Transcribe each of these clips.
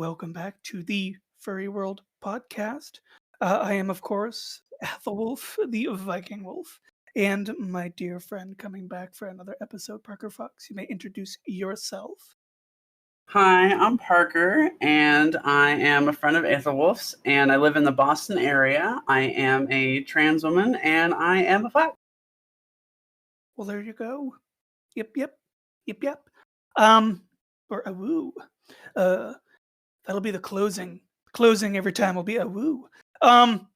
welcome back to the Furry World podcast. I am, of course, Aethelwulf, the Viking Wolf, and my dear friend coming back for another episode, Parker Fox. You may introduce yourself. Hi, I'm Parker, and I am a friend of Aethelwulf's, and I live in the Boston area. I am a trans woman, and I am a fox. Well, there you go. Yep. Or a woo. Uh, that'll be the closing. Closing every time will be a woo. Um,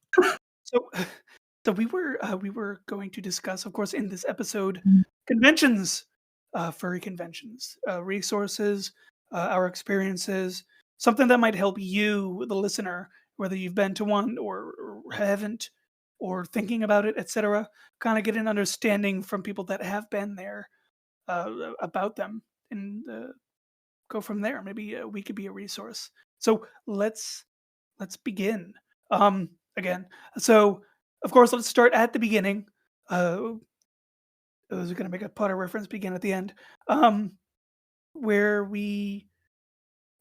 so, so we were going to discuss, of course, in this episode, conventions, furry conventions, resources, our experiences, something that might help you, the listener, whether you've been to one or haven't, or thinking about it, etc. Kind of get an understanding from people that have been there about them, and go from there. Maybe we could be a resource. So let's begin. Again, so of course, let's start at the beginning. I was going to make a Potter reference, begin at the end, where we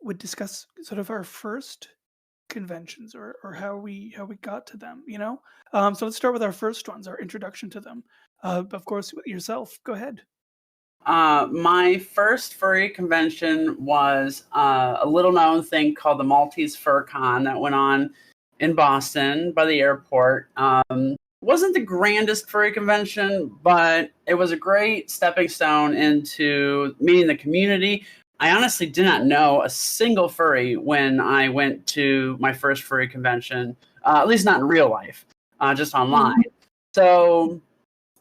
would discuss sort of our first conventions or how we got to them. So let's start with our first ones, our introduction to them. Of course, yourself. Go ahead. My first furry convention was a little known thing called the Maltese Fur Con that went on in Boston by the airport. Wasn't the grandest furry convention, but it was a great stepping stone into meeting the community. I honestly did not know a single furry when I went to my first furry convention, at least not in real life, just online. So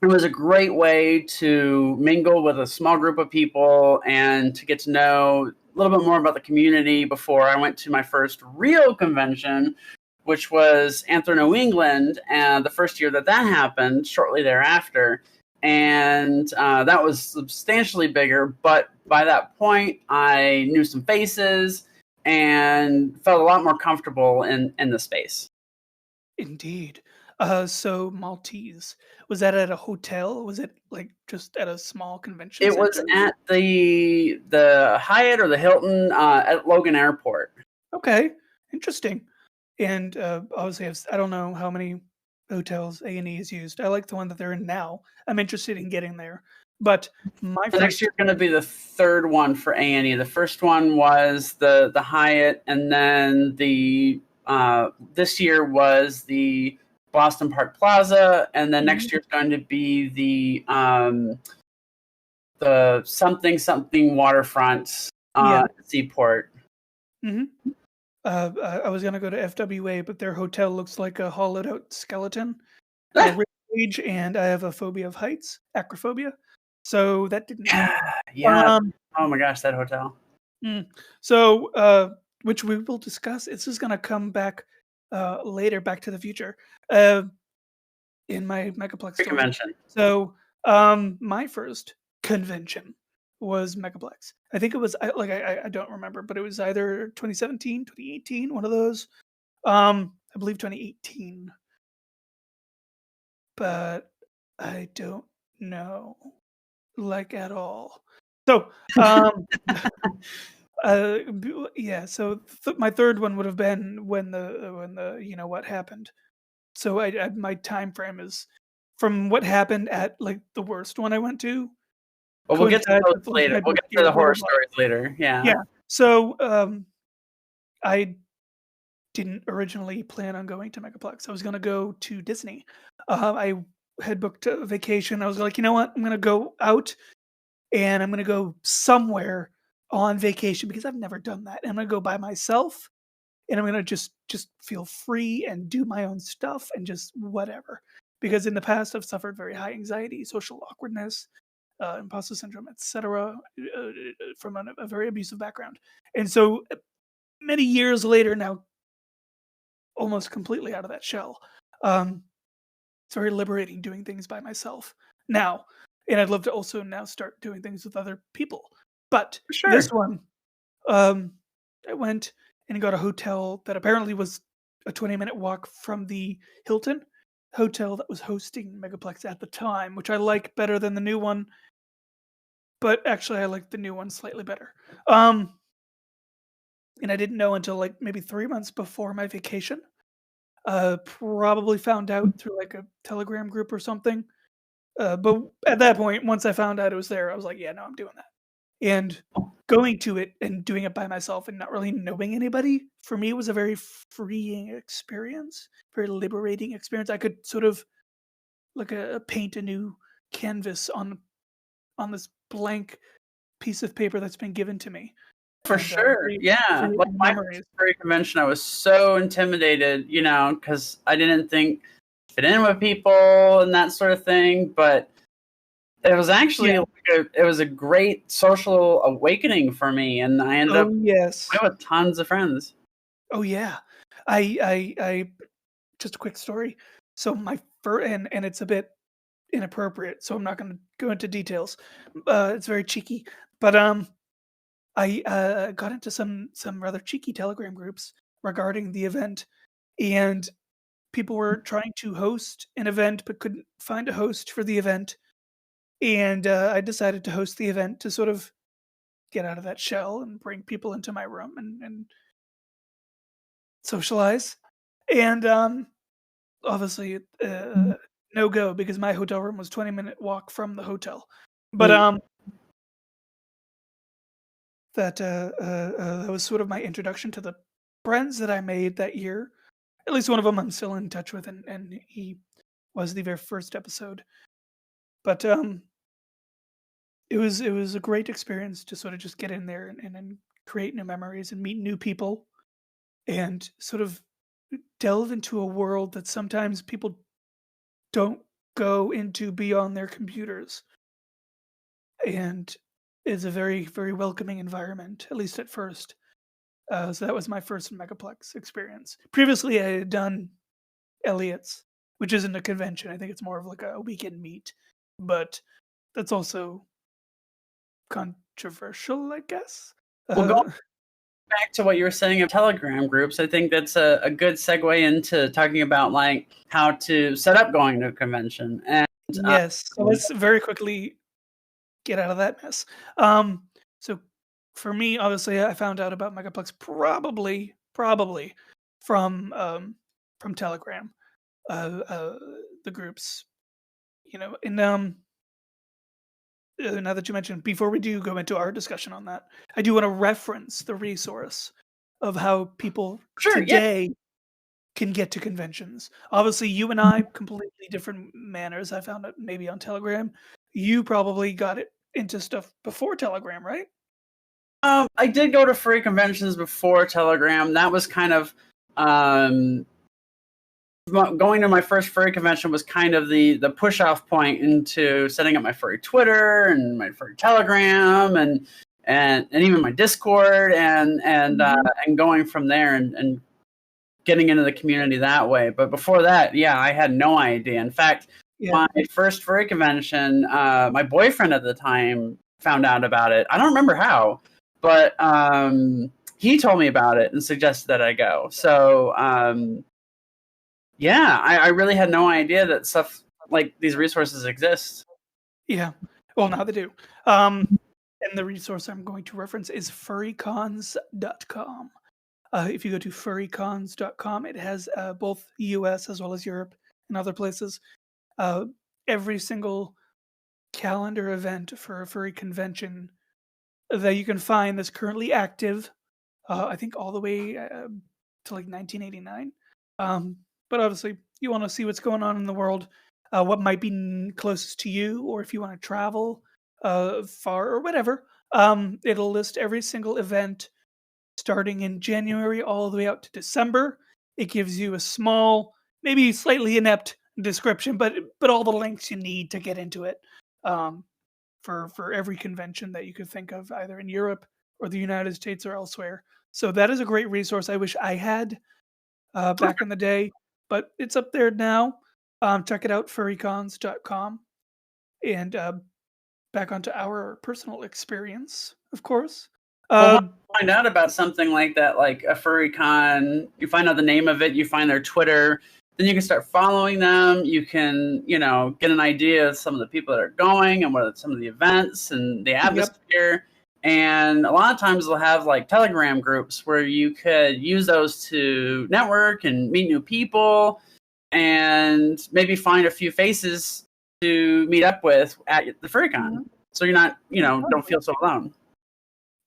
it was a great way to mingle with a small group of people and to get to know a little bit more about the community before I went to my first real convention, which was Anthro New England, and the first year that happened, shortly thereafter. And that was substantially bigger, but by that point, I knew some faces and felt a lot more comfortable in the space. Indeed. So Maltese, was that at a hotel? Was it like just at a small convention It was center? at the Hyatt or the Hilton at Logan Airport. Okay, interesting. And obviously, I don't know how many hotels A&E has used. I like the one that they're in now. I'm interested in getting there. But my The next first, year is going to be the third one for A&E. The first one was the Hyatt, and then the this year was the Boston Park Plaza, and then next year is going to be the something waterfront seaport. Mm-hmm. I was gonna go to FWA, but their hotel looks like a hollowed out skeleton. Rib cage, and I have a phobia of heights, acrophobia. So that didn't happen. Yeah. Oh my gosh, that hotel. So, which we will discuss. This is gonna come back later, Back to the Future, in my Megaplex story. Convention. So, my first convention was Megaplex. I think it was I don't remember, but it was either 2017, 2018, one of those. I believe 2018, but I don't know, like, at all. So, yeah. So my third one would have been when the what happened. So my time frame is from what happened at like the worst one I went to. Well, we'll get to those Like, later. We'll get to the horror stories later. Yeah. Yeah. So I didn't originally plan on going to Megaplex. I was going to go to Disney. I had booked a vacation. I was like, you know what? I'm going to go out and I'm going to go somewhere on vacation because I've never done that. And I'm going to go by myself and I'm going to just feel free and do my own stuff and just whatever. Because in the past, I've suffered very high anxiety, social awkwardness, imposter syndrome, etc., from a very abusive background. And so many years later now, almost completely out of that shell. It's very liberating doing things by myself now, and I'd love to also now start doing things with other people. But Sure. This one, I went and got a hotel that apparently was a 20-minute walk from the Hilton hotel that was hosting Megaplex at the time, which I like better than the new one. But actually, I like the new one slightly better. and I didn't know until like maybe 3 months before my vacation. Probably found out through like a Telegram group or something. But at that point, once I found out it was there, I was like, yeah, no, I'm doing that. And going to it and doing it by myself and not really knowing anybody, for me was a very freeing experience, very liberating experience. I could sort of like paint a new canvas on this blank piece of paper that's been given to me, For and sure. Yeah. create Like my memories. first furry convention, I was so intimidated, because I didn't think fit in with people and that sort of thing. But it was actually Yeah. it was a great social awakening for me, and I ended up Oh yes. with tons of friends. Oh yeah. I just a quick story. So my and it's a bit inappropriate, so I'm not going to go into details. It's very cheeky, but I got into some rather cheeky Telegram groups regarding the event, and people were trying to host an event but couldn't find a host for the event, and I decided to host the event to sort of get out of that shell and bring people into my room and socialize. And obviously, no go because my hotel room was 20-minute walk from the hotel. But Mm. that was sort of my introduction to the friends that I made that year. At least one of them I'm still in touch with, and he was the very first episode. But it was a great experience to sort of just get in there and create new memories and meet new people and sort of delve into a world that sometimes people don't go into beyond their computers, and is a very very welcoming environment, at least at first. So that was my first Megaplex experience. Previously, I had done Elliot's, which isn't a convention. I think it's more of like a weekend meet, but that's also controversial, I guess. Well, going Uh, back to what you were saying of Telegram groups, I think that's a good segue into talking about like how to set up going to a convention. And yes. So let's very quickly get out of that mess. So for me, obviously, I found out about Megaplex probably from Telegram, the groups, and now that you mentioned, before we do go into our discussion on that, I do want to reference the resource of how people sure, yeah. today can get to conventions. Obviously, you and I, completely different manners. I found it maybe on Telegram. You probably got it into stuff before Telegram, right? I did go to free conventions before Telegram. That was kind of um, going to my first furry convention was kind of the push off point into setting up my furry Twitter and my furry Telegram and even my Discord and going from there and getting into the community that way. But before that, yeah, I had no idea. In fact, Yeah. my first furry convention, my boyfriend at the time found out about it. I don't remember how, but he told me about it and suggested that I go. So yeah, I really had no idea that stuff like these resources exist. Yeah. Well, now they do. And the resource I'm going to reference is furrycons.com. If you go to furrycons.com, it has both US as well as Europe and other places. Uh, every single calendar event for a furry convention that you can find that's currently active. I think all the way to like 1989. But obviously, you want to see what's going on in the world, what might be closest to you, or if you want to travel far or whatever. It'll list every single event starting in January all the way out to December. It gives you a small, maybe slightly inept description, but all the links you need to get into it. Um, for every convention that you could think of, either in Europe or the United States or elsewhere. So that is a great resource. I wish I had back in the day, but it's up there now. Check it out, furrycons.com. And back onto our personal experience, of course. Well, when you find out about something like that, like a furry con, you find out the name of it, you find their Twitter, then you can start following them. You can, get an idea of some of the people that are going and what are some of the events and the atmosphere. And a lot of times they'll have like Telegram groups where you could use those to network and meet new people and maybe find a few faces to meet up with at the FurryCon. So you're not, don't feel so alone.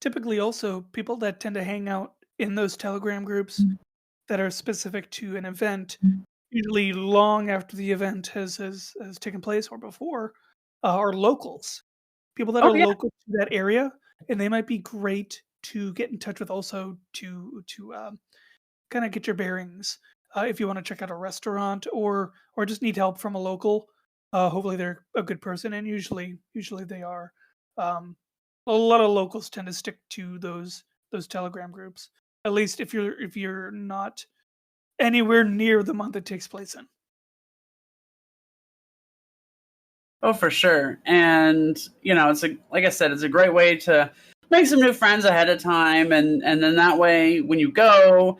Typically, also, people that tend to hang out in those Telegram groups that are specific to an event, usually long after the event has taken place or before, are locals. People that Oh are yeah. local to that area, and they might be great to get in touch with also to kind of get your bearings. If you want to check out a restaurant or just need help from a local, hopefully they're a good person, and usually they are. Um, a lot of locals tend to stick to those Telegram groups. At least if you're not anywhere near the month it takes place in. Oh, for sure. And, it's like I said, it's a great way to make some new friends ahead of time. And then that way, when you go,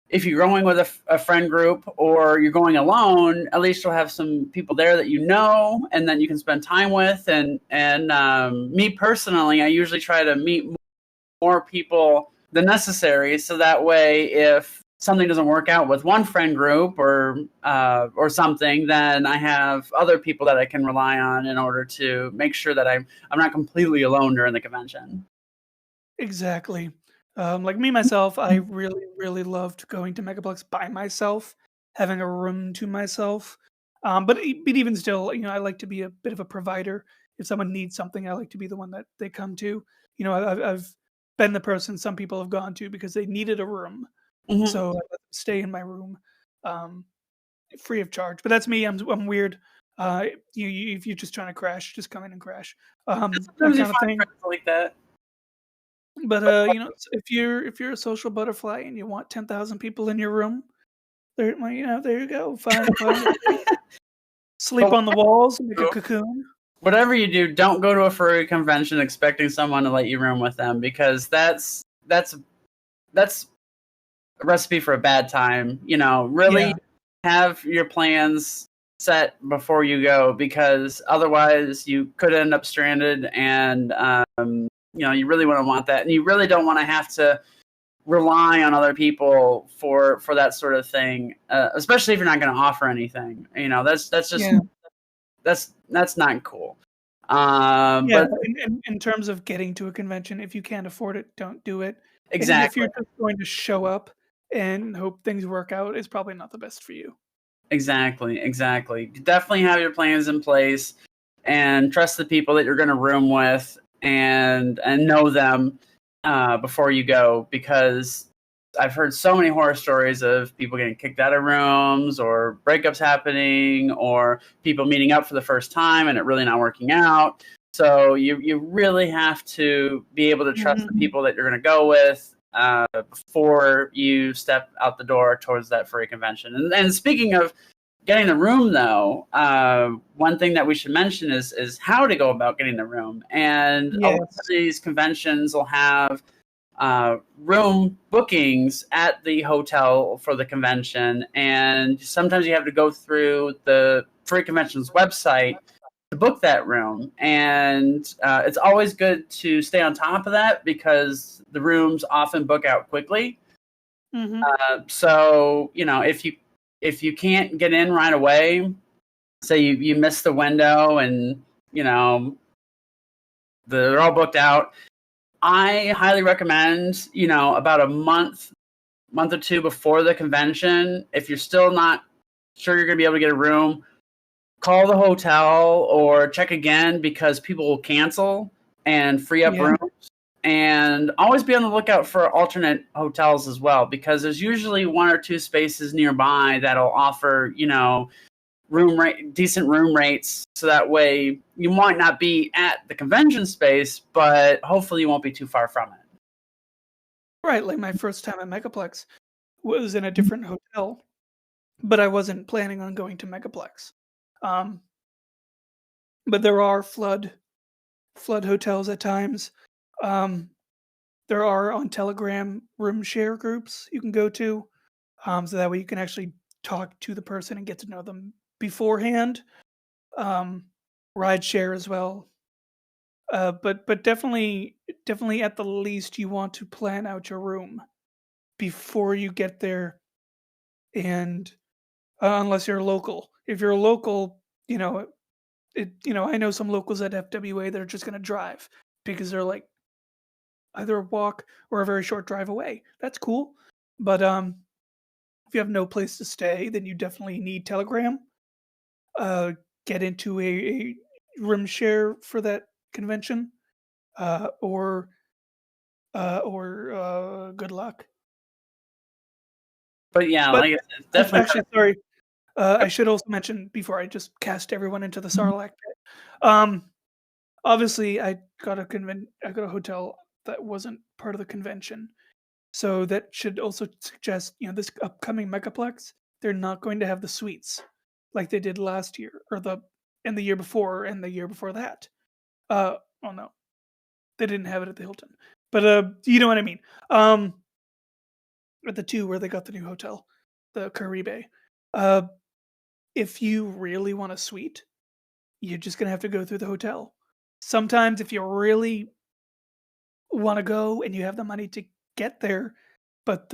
if you're going with a friend group or you're going alone, at least you'll have some people there that you know and then you can spend time with. And me personally, I usually try to meet more people than necessary. So that way, if something doesn't work out with one friend group or something, then I have other people that I can rely on in order to make sure that I'm not completely alone during the convention. Exactly. Like me myself, I really loved going to Megaplex by myself, having a room to myself. But even still, I like to be a bit of a provider. If someone needs something, I like to be the one that they come to. I've been the person some people have gone to because they needed a room, Mm-hmm. so I let them stay in my room, um, free of charge. But that's me. I'm weird. If you're just trying to crash, just come in and crash. That Sometimes you kind of find thing. friends like that. But if you're a social butterfly and you want 10,000 people in your room, there you go. Find a place. Sleep But on the walls, make a cocoon. whatever you do, don't go to a furry convention expecting someone to let you room with them because that's a recipe for a bad time. Really Yeah, have your plans set before you go because otherwise you could end up stranded and you really wouldn't want that and you really don't want to have to rely on other people for that sort of thing, especially if you're not going to offer anything. That's just yeah, that's not cool. yeah. But In terms of getting to a convention, if you can't afford it, don't do it. And if exactly. you're just going to show up and hope things work out, it's probably not the best for you. Exactly. Definitely have your plans in place and trust the people that you're going to room with and know them before you go because I've heard so many horror stories of people getting kicked out of rooms or breakups happening or people meeting up for the first time and it really not working out. So you really have to be able to trust the Mhm. people that you're going to go with before you step out the door towards that furry convention. And speaking of getting the room, though, one thing that we should mention is how to go about getting the room. And a lot of Yes. these conventions will have room bookings at the hotel for the convention, and sometimes you have to go through the furry convention's website to book that room. And it's always good to stay on top of that because the rooms often book out quickly. Hmm. So if you can't get in right away, say you miss the window and you know they're all booked out. I highly recommend about a month or two before the convention. If you're still not sure you're going to be able to get a room, call the hotel or check again because people will cancel and free up Yeah. rooms. And always be on the lookout for alternate hotels as well because there's usually one or two spaces nearby that'll offer, decent room rates. So that way you might not be at the convention space, but hopefully you won't be too far from it. Right. Like my first time at Megaplex was in a different hotel, but I wasn't planning on going to Megaplex. Um, but there are flood hotels at times. Um, there are on Telegram room share groups you can go to, so that way you can actually talk to the person and get to know them beforehand. Um, Ride share as well. But definitely at the least you want to plan out your room before you get there, and unless you're local. If you're local, I know some locals at FWA that are just gonna drive because they're like either a walk or a very short drive away. That's cool. But if you have no place to stay, then you definitely need Telegram. Uh, get into a room share for that convention, or good luck. But yeah, But like I said, definitely try actually, sorry, I should also mention before I just cast everyone into the to. Sarlacc pit. Um, obviously, I got a hotel that wasn't part of the convention, so that should also suggest, this upcoming Megaplex, they're not going to have the suites like they did last year or the year before and the year before that. Oh no, they didn't have it at the Hilton, but you know what I mean. Um, at the two where they got the new hotel, the Caribe. Uh, if you really want a suite, you're just gonna have to go through the hotel. Sometimes, if you really want to go and you have the money to get there, but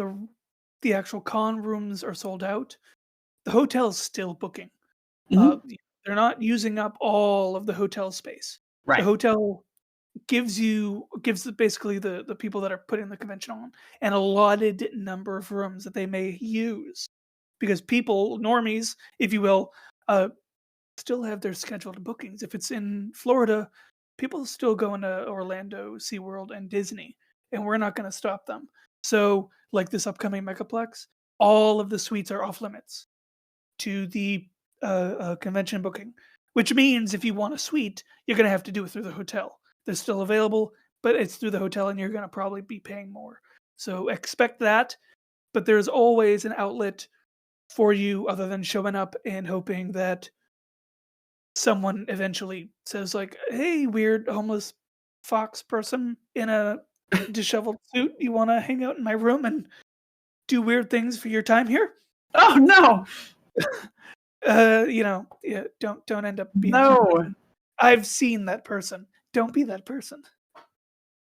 the actual con rooms are sold out, the hotel is still booking. Uh, Mhm. they're not using up all of the hotel space. The Right. hotel gives basically the people that are putting the convention on an allotted number of rooms that they may use, because people, normies, if you will, uh, still have their scheduled bookings. If it's in Florida, people still going to Orlando, SeaWorld, and Disney, and we're not going to stop them. So, like this upcoming Megaplex, all of the suites are off limits to the convention booking, which means if you want a suite, you're going to have to do it through the hotel. They're still available, but it's through the hotel, and you're going to probably be paying more. So expect that, but there's always an outlet for you other than showing up and hoping that someone eventually says like, "Hey, weird homeless fox person in a disheveled suit, you want to hang out in my room and do weird things for your time here?" Oh no, Yeah, don't end up being that no. person. I've seen that person. Don't be that person.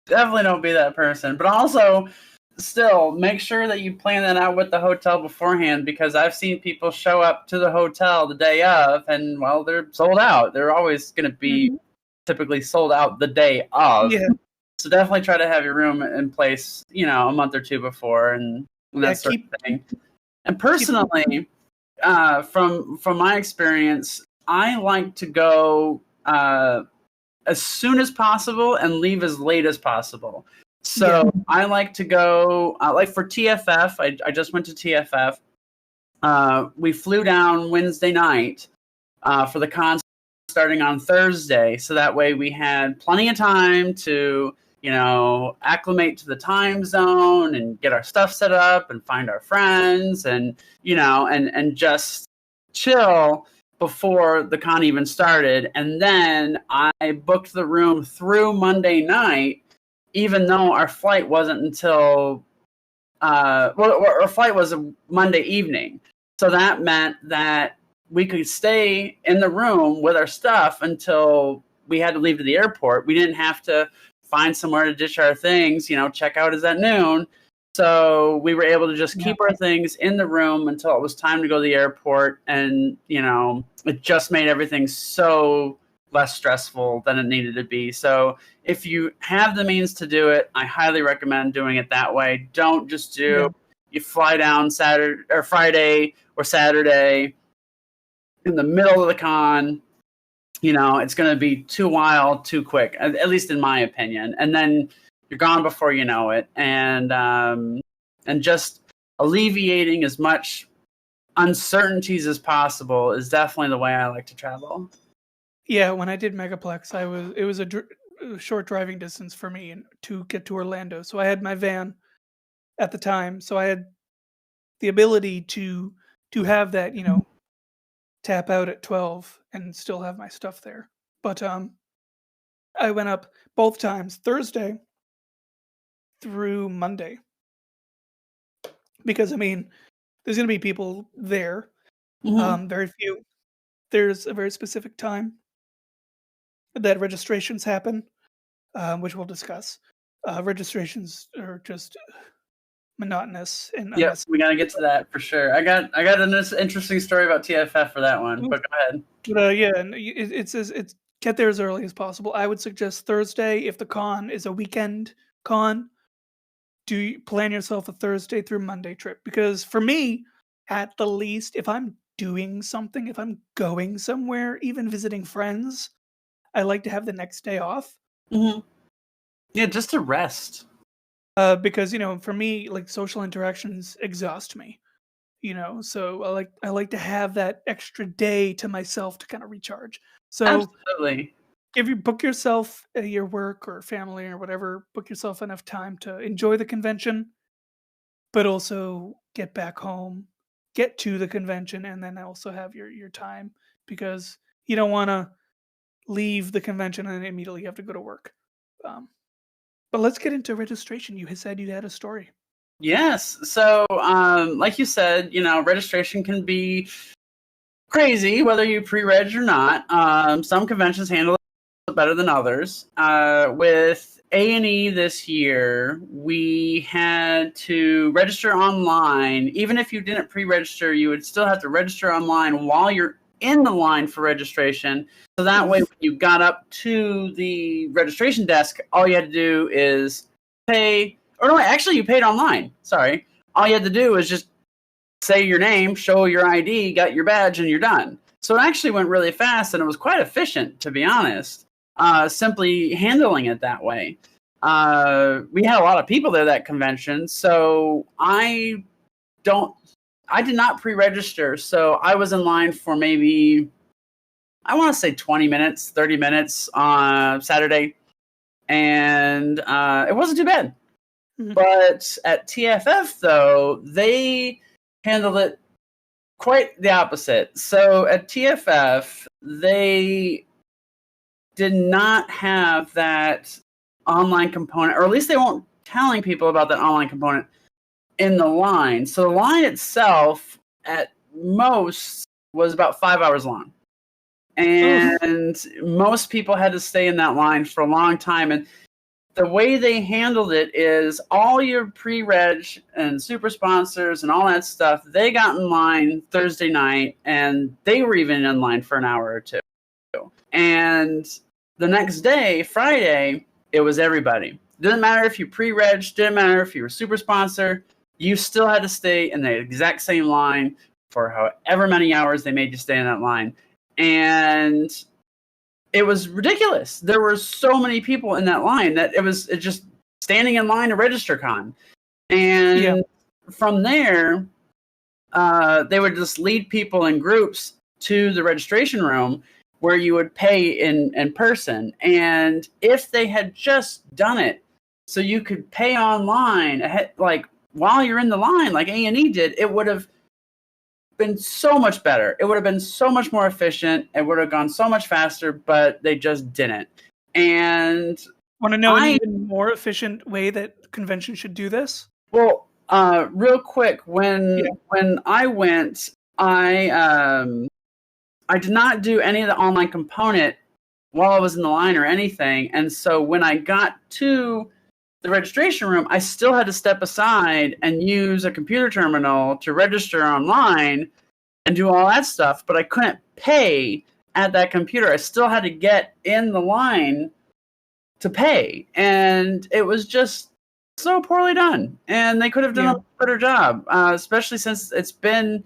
Definitely don't be that person. But also, still make sure that you plan that out with the hotel beforehand, because I've seen people show up to the hotel the day of and, well, they're sold out. They're always going to be Mhm. typically sold out the day of. Yeah, So definitely try to have your room in place, a month or two before, and yeah. that sort of thing. And Keep it. personally, from my experience, I like to go as soon as possible and leave as late as possible. Yeah, So I like to go, like for TFF, I just went to TFF. We flew down Wednesday night for the con starting on Thursday. So that way we had plenty of time to, acclimate to the time zone and get our stuff set up and find our friends and, and just chill before the con even started. And then I booked the room through Monday night, even though our flight wasn't until, our flight was a Monday evening. So that meant that we could stay in the room with our stuff until we had to leave to the airport. We didn't have to find somewhere to ditch our things, check out is at noon. So we were able to just yeah, keep our things in the room until it was time to go to the airport. And, it just made everything so less stressful than it needed to be. So if you have the means to do it, I highly recommend doing it that way. Don't just yeah, you fly down Saturday or Friday or Saturday in the middle of the con. It's going to be too wild, too quick, at least in my opinion. And then you're gone before you know it. And just alleviating as much uncertainties as possible is definitely the way I like to travel. yeah. When I did Megaplex, it was a short driving distance for me to get to Orlando. So I had my van at the time, so I had the ability to have that, tap out at 12 and still have my stuff there. But I went up both times, Thursday through Monday, because I mean, there's going to be people there. Mm-hmm. Very few. There's a very specific time that registrations happen. which we'll discuss. Registrations are just monotonous and Yep, unnecessary. we gotta get to that for sure. I got an interesting story about TFF for that one, but go ahead. But yeah, and it's get there as early as possible. I would suggest Thursday if the con is a weekend con. Plan yourself a Thursday through Monday trip, because for me, at the least, if I'm doing something, if I'm going somewhere, even visiting friends, I like to have the next day off. Hmm. Yeah, just to rest. Because for me, like social interactions exhaust me. So I like to have that extra day to myself to kind of recharge. So Absolutely. book yourself your work or family or whatever, book yourself enough time to enjoy the convention, but also get back home, get to the convention, and then also have your time, because you don't want to leave the convention and immediately have to go to work. Um, but let's get into registration. You had said you had a story. Yes. So, like you said, registration can be crazy whether you pre-reg or not. Some conventions handle it better than others. With A&E this year, we had to register online. Even if you didn't pre-register, you would still have to register online while you're in the line for registration. So that way, when you got up to the registration desk, all you had to do is pay. Or no, actually, you paid online. Sorry. All you had to do was just say your name, show your ID, got your badge, and you're done. So it actually went really fast, and it was quite efficient, to be honest, simply handling it that way. We had a lot of people there that convention, so I did not pre-register, so I was in line for maybe, I want to say 20 minutes, 30 minutes on Saturday, and it wasn't too bad. Mhm. But at TFF, though, they handled it quite the opposite. So at TFF, they did not have that online component, or at least they weren't telling people about that online component in the line. So the line itself, at most, was about 5 hours long. Oh, And most people had to stay in that line for a long time. And the way they handled it is all your pre-reg and super sponsors and all that stuff, they got in line Thursday night, and they were even in line for an hour or two. And the next day, Friday, it was everybody. Didn't matter if you pre-reg, didn't matter if you were super sponsor, you still had to stay in the exact same line for however many hours they made you stay in that line. And it was ridiculous. There were so many people in that line that it just standing in line to register con. yeah. And from there, they would just lead people in groups to the registration room where you would pay in person. And if they had just done it so you could pay online ahead, like while you're in the line, like A&E did, it would have been so much better. It would have been so much more efficient. It would have gone so much faster, but they just didn't. And Want to know an I, even more efficient way that convention should do this? well, real quick, Yeah. when I went, I did not do any of the online component while I was in the line or anything. And so when I got to the registration room, I still had to step aside and use a computer terminal to register online and do all that stuff, but I couldn't pay at that computer. I still had to get in the line to pay, and it was just so poorly done. And they could have done Yeah. a better job, especially since the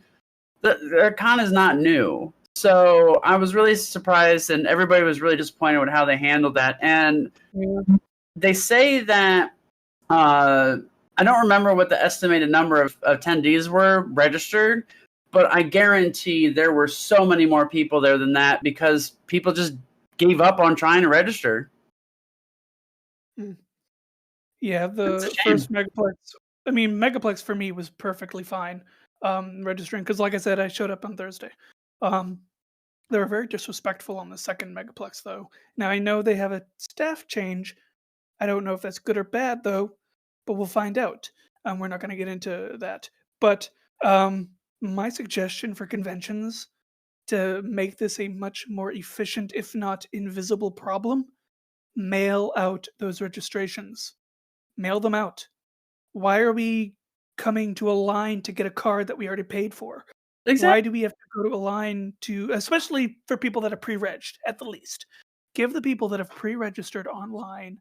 con is not new. So I was really surprised, and everybody was really disappointed with how they handled that. And Yeah. they say that I don't remember what the estimated number of attendees were registered, but I guarantee there were so many more people there than that because people just gave up on trying to register. Mm. Yeah, It's a the shame. first Megaplex. I mean, Megaplex for me was perfectly fine registering, because, like I said, I showed up on Thursday. Um, they were very disrespectful on the second Megaplex, though. Now I know they have a staff change. I don't know if that's good or bad, though, but we'll find out. We're not going to get into that. But my suggestion for conventions to make this a much more efficient, if not invisible, problem mail out those registrations. Mail them out. Why are we coming to a line to get a card that we already paid for? Exactly. Why do we have to go to a line to, especially for people that are pre-regged at the least? Give the people that have pre-registered online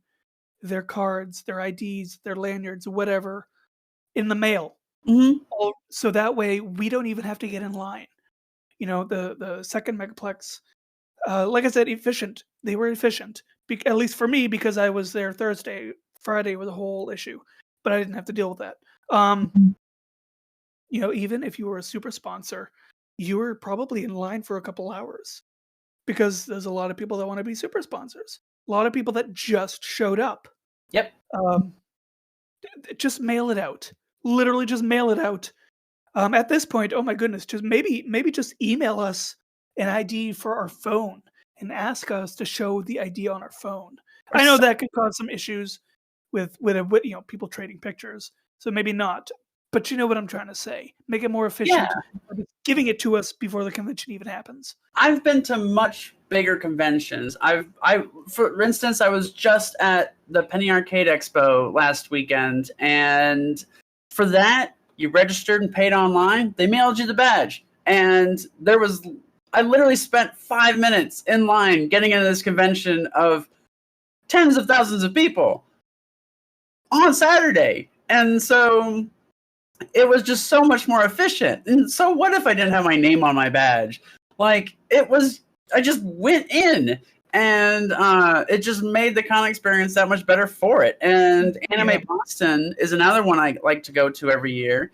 their cards, their IDs, their lanyards, whatever, in the mail. Hmm. So that way we don't even have to get in line. The second Megaplex, like I said, efficient. They were efficient, at least for me, because I was there Thursday. Friday was a whole issue, but I didn't have to deal with that. Even if you were a super sponsor, you were probably in line for a couple hours because there's a lot of people that want to be super sponsors. A lot of people that just showed up. Yep. Just mail it out. Literally, just mail it out. At this point, oh my goodness, just maybe just email us an ID for our phone and ask us to show the ID on our phone. Or I know so- that could cause some issues with people trading pictures, so maybe not. But you know what I'm trying to say. Make it more efficient. Yeah. by giving it to us before the convention even happens. I've been to much bigger conventions. For instance, I was just at the Penny Arcade Expo last weekend, and for that, you registered and paid online. They mailed you the badge, and I literally spent 5 minutes in line getting into this convention of tens of thousands of people on Saturday, and so it was just so much more efficient. And so what if I didn't have my name on my badge? Like, I just went in, and it just made the con experience that much better for it. And Anime Boston is another one I like to go to every year.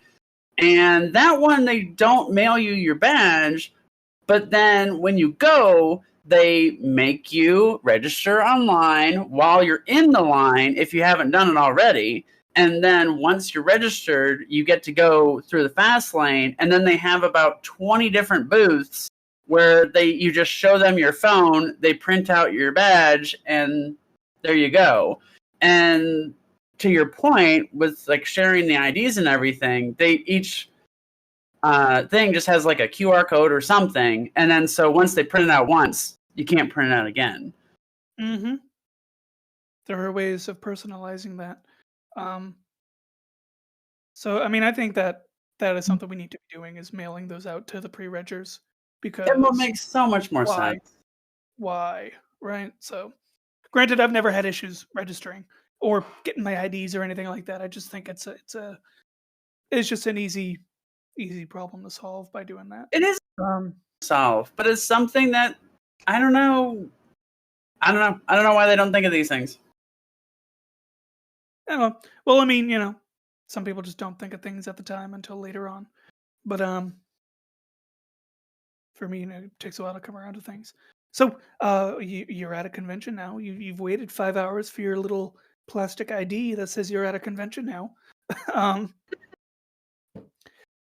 And that one, they don't mail you your badge, but then when you go, they make you register online while you're in the line if you haven't done it already. And then once you're registered, you get to go through the fast lane. And then they have about 20 different booths where you just show them your phone, they print out your badge, and there you go. And to your point, with like sharing the IDs and everything, each thing just has like a QR code or something. And then so once they print it out once, you can't print it out again. Mm-hmm. There are ways of personalizing that. So I mean, I think that is something we need to be doing, is mailing those out to the pre-reggers, because It will make so much more sense. Why? Right? So, granted, I've never had issues registering or getting my IDs or anything like that. I just think it's just an easy problem to solve by doing that. It is solve, but it's something that I don't know. I don't know why they don't think of these things. I don't know. Well, I mean, some people just don't think of things at the time until later on. But for me, it takes a while to come around to things. So, you're at a convention now. You've waited 5 hours for your little plastic ID that says you're at a convention now. But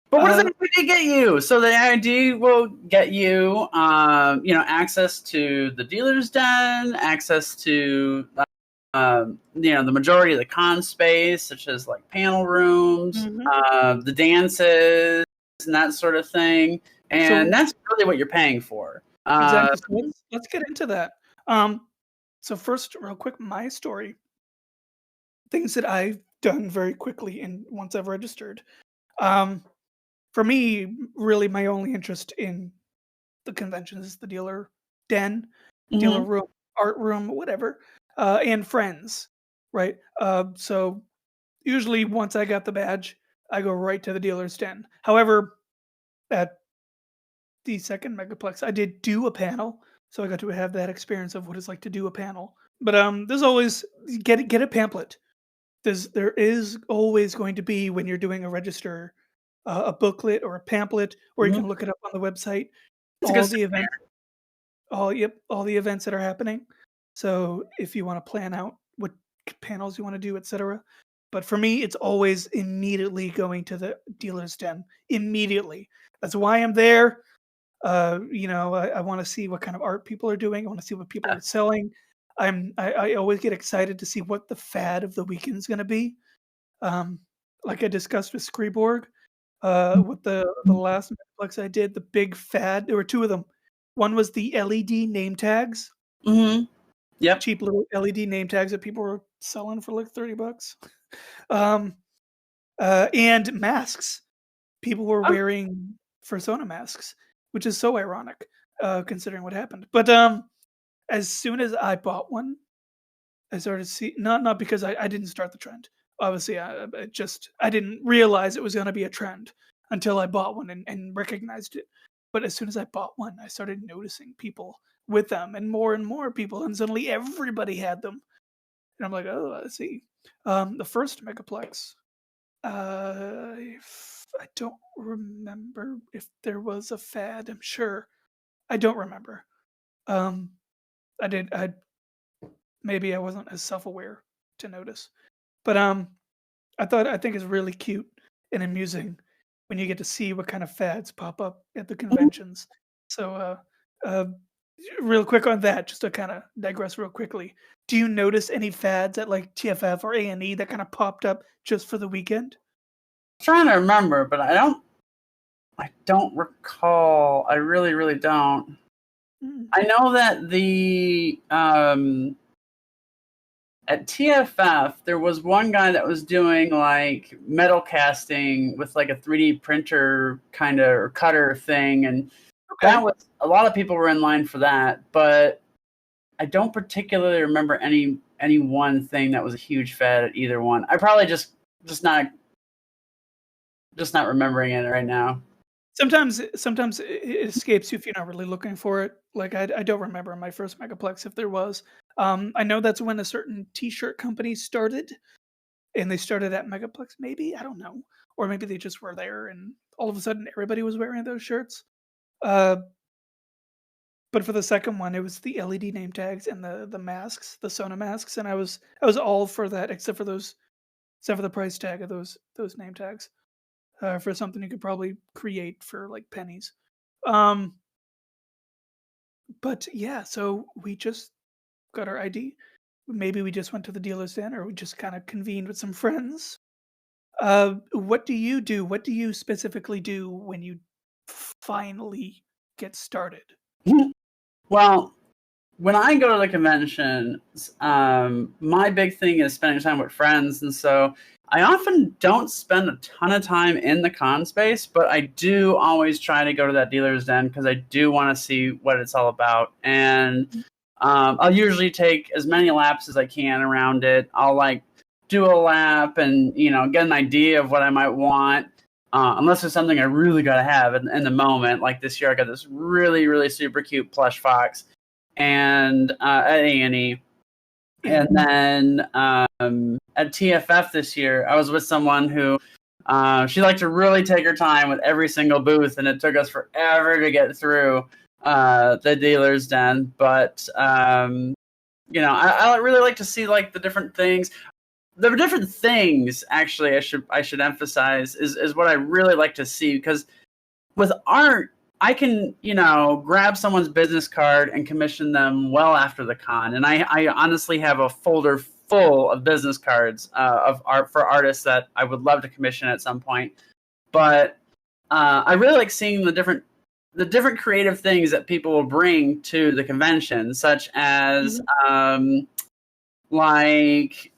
what does that ID get you? So the ID will get you, access to the dealer's den, access to, the majority of the con space, such as like panel rooms, the dances, and that sort of thing. And that's really what you're paying for. Exactly. So let's get into that. So first, real quick, my story. Things that I've done very quickly and once I've registered. For me, really, my only interest in the convention is the dealer den, dealer room, art room, whatever, and friends, right? So usually once I got the badge, I go right to the dealer's den. However, at the second Megaplex, I did do a panel, so I got to have that experience of what it's like to do a panel. But there's always get a pamphlet. There is always going to be, when you're doing a register, a booklet or a pamphlet, or you can look it up on the website. All the events, all the events that are happening. So if you want to plan out what panels you want to do, etc. But for me, it's always immediately going to the dealer's den. Immediately. That's why I'm there. I want to see what kind of art people are doing. I want to see what people are selling. I always get excited to see what the fad of the weekend is going to be. Like I discussed with Screeborg, with the last Netflix I did, the big fad. There were two of them. One was the LED name tags. Mm-hmm. Yep. cheap little LED name tags that people were selling for like $30. Um, and masks. People were Oh, wearing Fursona masks, which is so ironic, considering what happened. But as soon as I bought one, I started to see not because I didn't start the trend. Obviously, I didn't realize it was going to be a trend until I bought one and recognized it. But as soon as I bought one, I started noticing people with them and more people, and suddenly everybody had them. And I'm like, oh, let's see. The first Megaplex, I don't remember if there was a fad. I'm sure. I don't remember. Um, I did. Maybe I wasn't as self-aware to notice. But I think it's really cute and amusing when you get to see what kind of fads pop up at the conventions. So uh real quick on that, just to kind of digress real quickly. Do you notice any fads at like TFF or A&E that kind of popped up just for the weekend? trying to remember, but I don't recall. I really, really don't. Mm, I know that the at TFF there was one guy that was doing like metal casting with like a 3D printer kind of or cutter thing, and that okay. was a lot of people were in line for that. But I don't particularly remember any one thing that was a huge fad at either one. I probably just not just not remembering it right now. Sometimes it escapes you if you're not really looking for it. Like I don't remember my first Megaplex if there was. I know that's when a certain T-shirt company started, and they started at Megaplex. Maybe I don't know, or maybe they just were there, and all of a sudden everybody was wearing those shirts. Uh, but for the second one, it was the LED name tags and the masks, the Sona masks, and I was all for that except for the price tag of those name tags. For something you could probably create for like pennies. Um, but yeah, so we just got our ID. Maybe we just went to the dealer's den, or we just kind of convened with some friends. What do you do? What do you specifically do when you finally get started? Well, when I go to the conventions, my big thing is spending time with friends, and so I often don't spend a ton of time in the con space, but I do always try to go to that dealer's den because I do want to see what it's all about. And I'll usually take as many laps as I can around it. I'll like do a lap and get an idea of what I might want. Unless there's something I really gotta have in the moment, like this year, I got this really, really super cute plush fox, and at A&E. And then at TFF this year, I was with someone who she liked to really take her time with every single booth, and it took us forever to get through the dealer's den. But I really like to see like the different things. The different things, actually, I should emphasize is what I really like to see because with art, I can, grab someone's business card and commission them well after the con. And I honestly have a folder full of business cards of art for artists that I would love to commission at some point. But I really like seeing the different creative things that people will bring to the convention, such as Mhm. like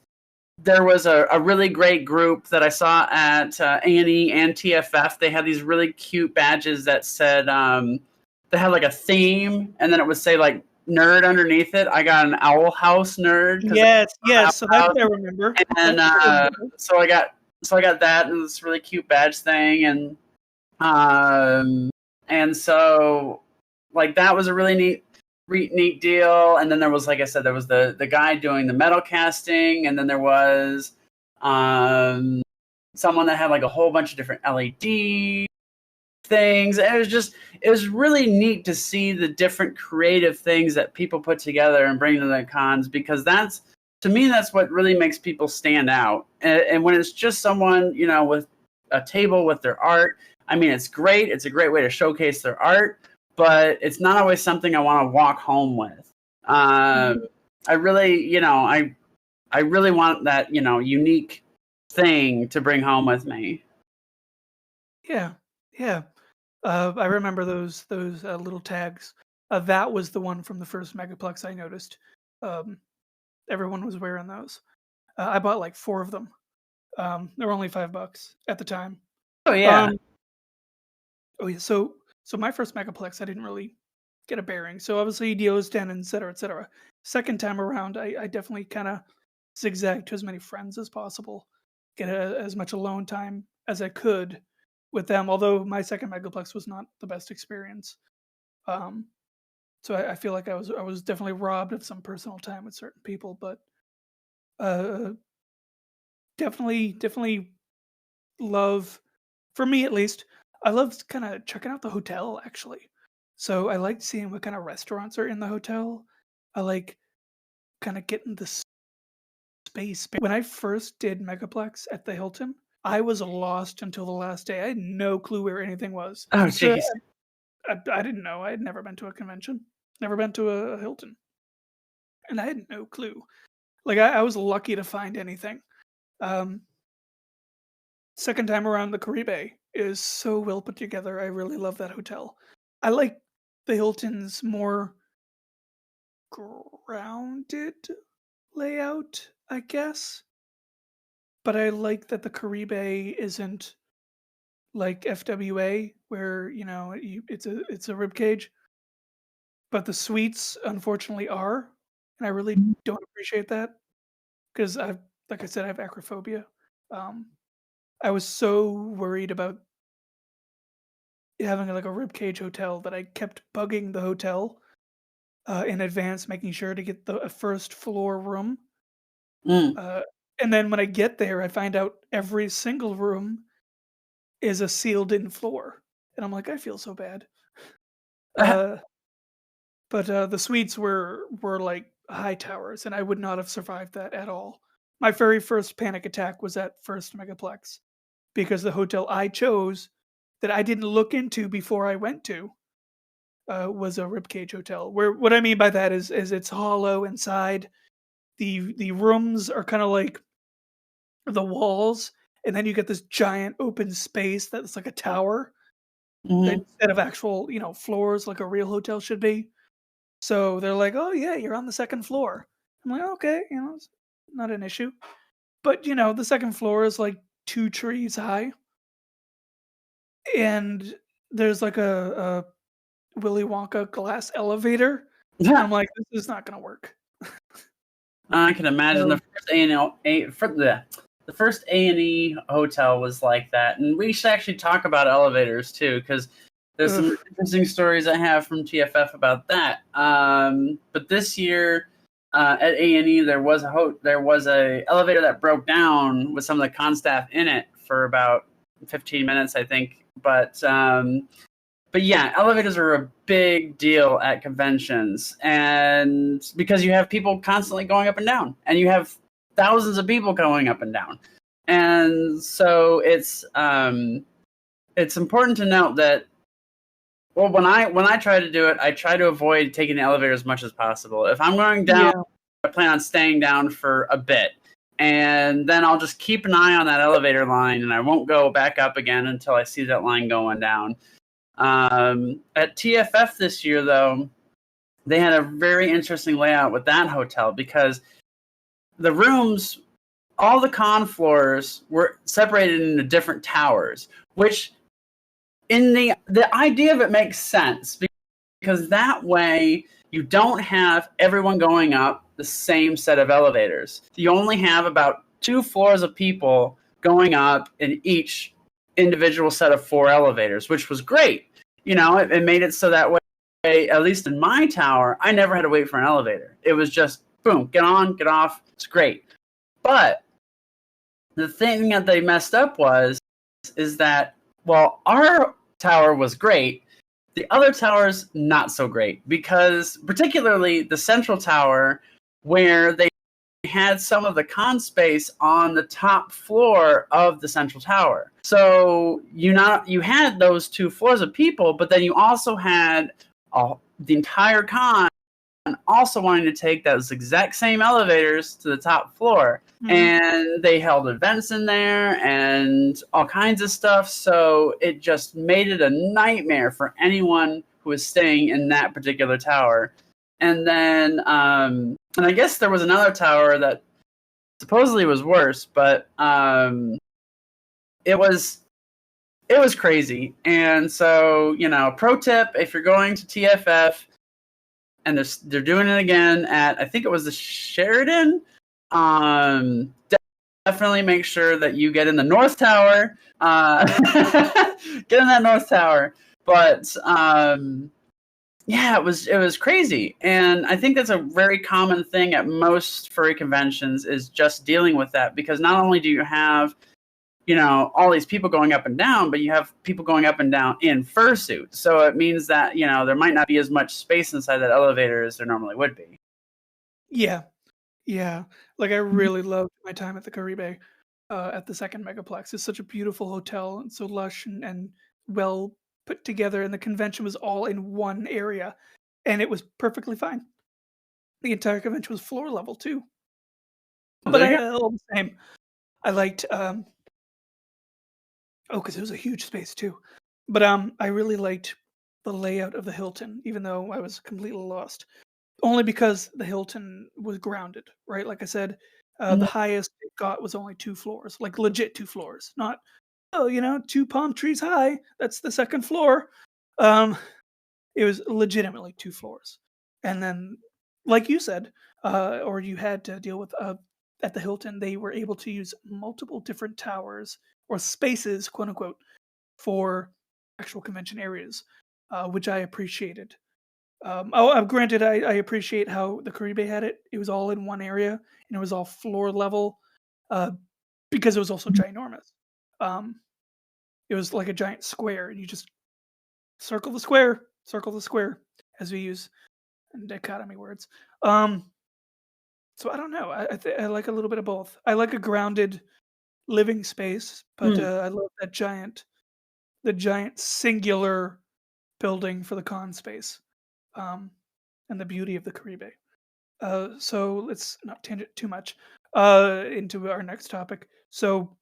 there was a really great group that I saw at A&E and TFF. They had these really cute badges that said they had like a theme, and then it would say like nerd underneath it. I got an Owl House nerd because Yes, Owl yes. So that House, I remember. and That I remember. so I got that and this really cute badge thing, um, and so like that was a really neat deal. And then there was, like I said, there was the guy doing the metal casting, and then there was um, someone that had like a whole bunch of different LED things. And it was really neat to see the different creative things that people put together and bring to the cons, because that's to me that's what really makes people stand out. And when it's just someone with a table with their art, I mean, it's great. It's a great way to showcase their art, but it's not always something I want to walk home with. Mhm. I really, I really want that, unique thing to bring home with me. Yeah, yeah. I remember those little tags. That was the one from the first Megaplex I noticed. Everyone was wearing those. I bought like 4 of them. They were only $5 at the time. Oh yeah. Um, oh yeah, so my first Megaplex, I didn't really get a bearing. So obviously Dio's 10, et cetera, et cetera. Second time around, I definitely kind of zigzagged to as many friends as possible, get as much alone time as I could with them. Although my second Megaplex was not the best experience. Um, so I feel like I was definitely robbed of some personal time with certain people, but uh, definitely love, for me at least, I love kind of checking out the hotel actually. So I like seeing what kind of restaurants are in the hotel. I like kind of getting the space. When I first did Megaplex at the Hilton, I was lost until the last day. I had no clue where anything was. Oh So jeez. I didn't know. I had never been to a convention, never been to a Hilton, and I had no clue. Like I was lucky to find anything. Um, Second time around, the Caribe is so well put together. I really love that hotel. I like the Hilton's more grounded layout, I guess. But I like that the Caribe isn't like FWA, where it's a rib cage. But the suites, unfortunately, are, and I really don't appreciate that because like I said, I have acrophobia. Um, I was so worried about having like a rib cage hotel that I kept bugging the hotel in advance, making sure to get a first floor room. Mm. Uh, and then when I get there, I find out every single room is a sealed in floor, and I'm like, I feel so bad. Uh, but the suites were like high towers, and I would not have survived that at all. My very first panic attack was at first Megaplex because the hotel I chose that I didn't look into before I went to was a ribcage hotel. Where what I mean by that is it's hollow inside. The rooms are kind of like the walls, and then you get this giant open space that's like a tower Hmm. instead of actual floors like a real hotel should be. So they're like, "Oh yeah, you're on the second floor." I'm like, "Okay, it's not an issue." But the second floor is like 2 trees high, and there's like a Willy Wonka glass elevator, and I'm like, "This is not gonna work." I can imagine the So, first the first A&E hotel was like that, and we should actually talk about elevators too, because there's ugh, some interesting stories I have from TFF about that. But this year at A&E, there was a elevator that broke down with some of the con staff in it for about 15 minutes, I think. But yeah, elevators are a big deal at conventions, and because you have people constantly going up and down, and you have thousands of people going up and down, and so it's important to note that, well, when I try to do it, I try to avoid taking the elevator as much as possible. If I'm going down, yeah, I plan on staying down for a bit, and then I'll just keep an eye on that elevator line, and I won't go back up again until I see that line going down. At TFF this year, though, they had a very interesting layout with that hotel because the rooms, all the con floors were separated into different towers, which in the idea of it makes sense because that way you don't have everyone going up the same set of elevators. You only have about 2 floors of people going up in each individual set of 4 elevators, which was great. It made it so that way, at least in my tower, I never had to wait for an elevator. It was just boom, get on, get off. It's great. But the thing that they messed up is that while our tower was great, the other towers not so great, because particularly the central tower, where they had some of the con space on the top floor of the central tower. So you had those 2 floors of people, but then you also had the entire con also wanting to take those exact same elevators to the top floor. mhm, And they held events in there and all kinds of stuff. So it just made it a nightmare for anyone who was staying in that particular tower. And then And I guess there was another tower that supposedly was worse, but it was crazy. And so, pro tip, if you're going to TFF and they're doing it again at, I think it was the Sheridan, definitely make sure that you get in the North Tower. Get in that North Tower. But yeah, it was crazy. And I think that's a very common thing at most furry conventions, is just dealing with that, because not only do you have all these people going up and down, but you have people going up and down in fursuits. So it means that, there might not be as much space inside that elevator as there normally would be. Yeah. Yeah. Like, I really loved my time at the Caribe, at the second Megaplex. It's such a beautiful hotel and so lush and well put together. And the convention was all in one area, and it was perfectly fine. The entire convention was floor level too. Well, But there you go. all the same, I liked, because it was a huge space too. But I really liked the layout of the Hilton, even though I was completely lost. Only because the Hilton was grounded, right? Like I said, the Mhm. highest it got was only 2 floors, like legit 2 floors, not, oh, 2 palm trees high. That's the second floor. Um, it was legitimately 2 floors, and then, like you said, or you had to deal with, at the Hilton, they were able to use multiple different towers or spaces, quote unquote, for actual convention areas, which I appreciated. Granted, I appreciate how the Caribe had it. It was all in one area, and it was all floor level, uh, because it was also ginormous. Um, it was like a giant square, and you just circle the square, as we use in dichotomy words. Um, so I don't know. I like a little bit of both. I like a grounded living space, but Mm. I love the giant singular building for the con space, um, and the beauty of the Caribe. So let's not tangent too much into our next topic. So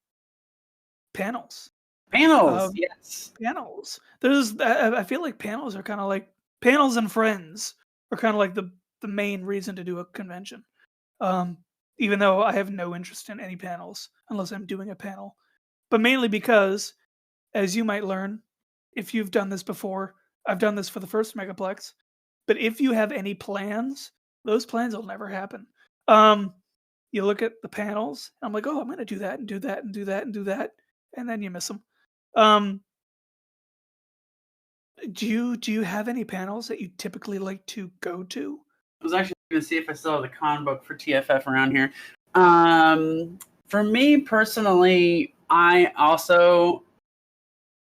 panels, Panels, um, yes. panels. I feel like panels are kind of like panels and friends are kind of like the main reason to do a convention. Um, Even though I have no interest in any panels unless I'm doing a panel, but mainly because, as you might learn, if you've done this before, I've done this for the first Megaplex. But if you have any plans, those plans will never happen. Um, you look at the panels, I'm like, oh, I'm going to do that and do that and do that and do that, and then you miss them. Um, do you have any panels that you typically like to go to? I was actually going to see if I still have the con book for TFF around here. Um, for me personally, I also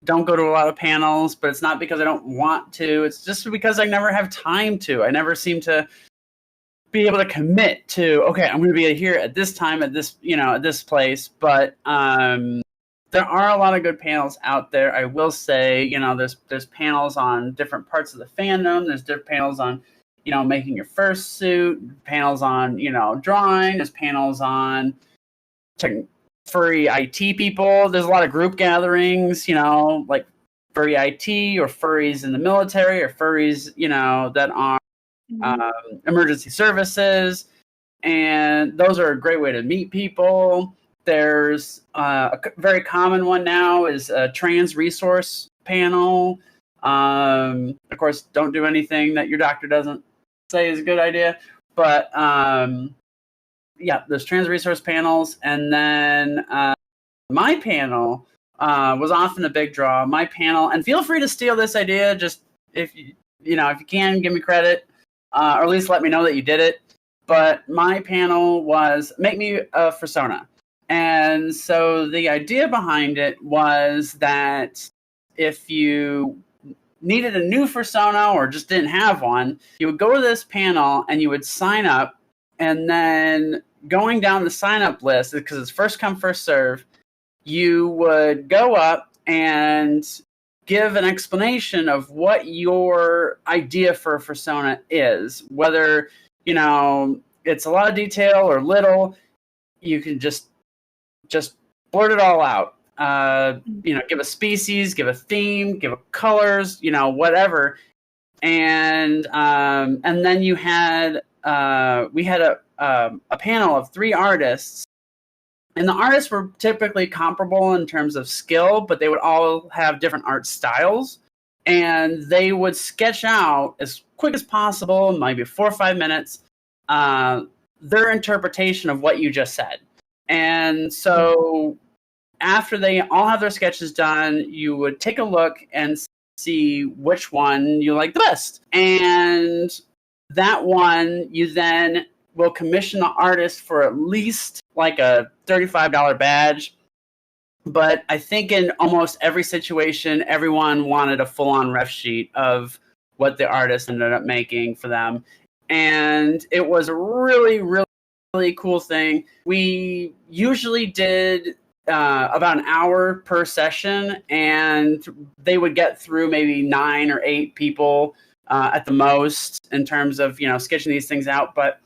don't go to a lot of panels, but it's not because I don't want to. It's just because I never have time to. I never seem to be able to commit to, okay, I'm going to be here at this time at this, at this place. But there are a lot of good panels out there. I will say, there's panels on different parts of the fandom. There's different panels on, making your first suit, panels on, drawing. There's panels on furry IT people. There's a lot of group gatherings, like furry IT or furries in the military or furries, that are Mhm. emergency services. And those are a great way to meet people. There's a very common one now is a trans resource panel. Of course, don't do anything that your doctor doesn't say is a good idea. But yeah, there's trans resource panels. And then my panel was often a big draw. My panel, and feel free to steal this idea. Just if if you can, give me credit, or at least let me know that you did it. But my panel was make me a fursona. And so the idea behind it was that if you needed a new fursona or just didn't have one, you would go to this panel and you would sign up. And then going down the sign up list, because it's first come, first serve, you would go up and give an explanation of what your idea for a fursona is, whether it's a lot of detail or little. You can just blurt it all out. Give a species, give a theme, give a colors, whatever. and then you had we had a panel of 3 artists, and the artists were typically comparable in terms of skill, but they would all have different art styles, and they would sketch out as quick as possible, maybe 4 or 5 minutes, their interpretation of what you just said. And so after they all have their sketches done, you would take a look and see which one you like the best. And that one, you then will commission the artist for at least like a $35 badge. But I think in almost every situation, everyone wanted a full-on ref sheet of what the artist ended up making for them. And it was a really, really, really cool thing. We usually did about an hour per session, and they would get through maybe 9 or 8 people at the most in terms of, sketching these things out. But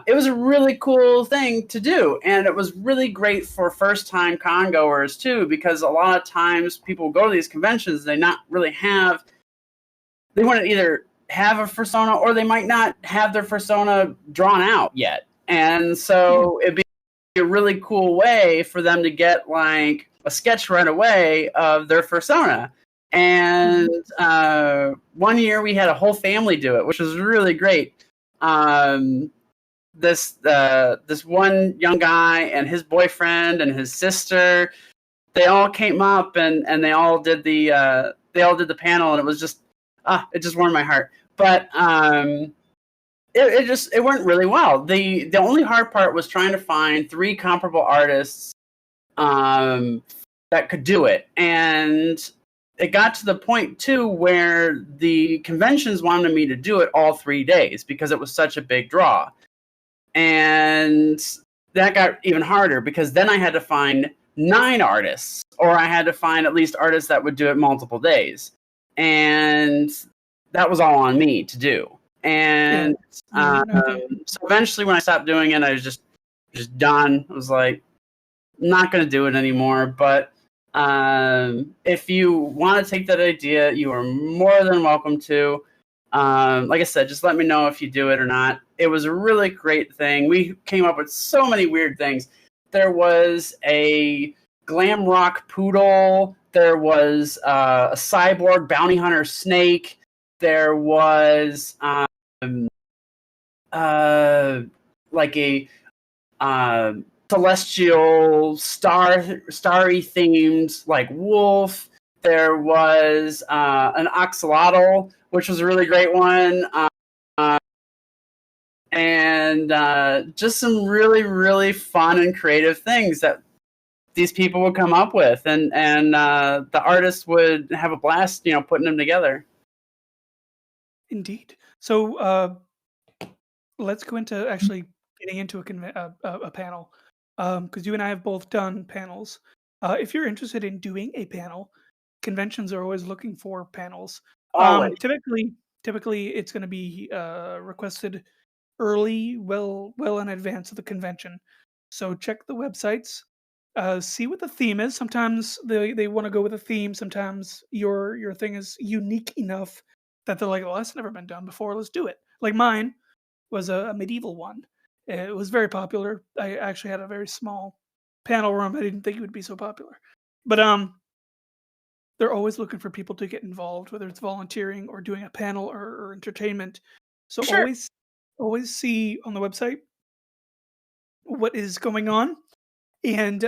it was a really cool thing to do, and it was really great for first-time con goers too, because a lot of times people go to these conventions, they want to either have a persona, or they might not have their persona drawn out yet, and so it'd be a really cool way for them to get like a sketch right away of their persona. And one year we had a whole family do it, which was really great. This one young guy and his boyfriend and his sister, they all came up and they all did the panel, and it was just it just warmed my heart. But it went really well. The only hard part was trying to find 3 comparable artists that could do it, and it got to the point too where the conventions wanted me to do it all 3 days because it was such a big draw. And that got even harder because then I had to find 9 artists, or I had to find at least artists that would do it multiple days. And that was all on me to do. And so eventually when I stopped doing it, I was just done. I was like, I'm not going to do it anymore. But if you want to take that idea, you are more than welcome to. Like I said, just let me know if you do it or not. It was a really great thing. We came up with so many weird things. There was a glam rock poodle. There was a cyborg bounty hunter snake. There was like a celestial starry themed like wolf. There was an axolotl, which was a really great one, and just some really, really fun and creative things that these people would come up with, and the artists would have a blast, putting them together. Indeed. So let's go into actually getting into a panel, because you and I have both done panels. If you're interested in doing a panel, conventions are always looking for panels. Typically, it's going to be requested early, well in advance of the convention. So check the websites, see what the theme is. Sometimes they want to go with a theme. Sometimes your thing is unique enough that they're like, "Well, that's never been done before. Let's do it." Like mine was a medieval one. It was very popular. I actually had a very small panel room. I didn't think it would be so popular, but they're always looking for people to get involved, whether it's volunteering or doing a panel or entertainment. So Sure. always see on the website what is going on, and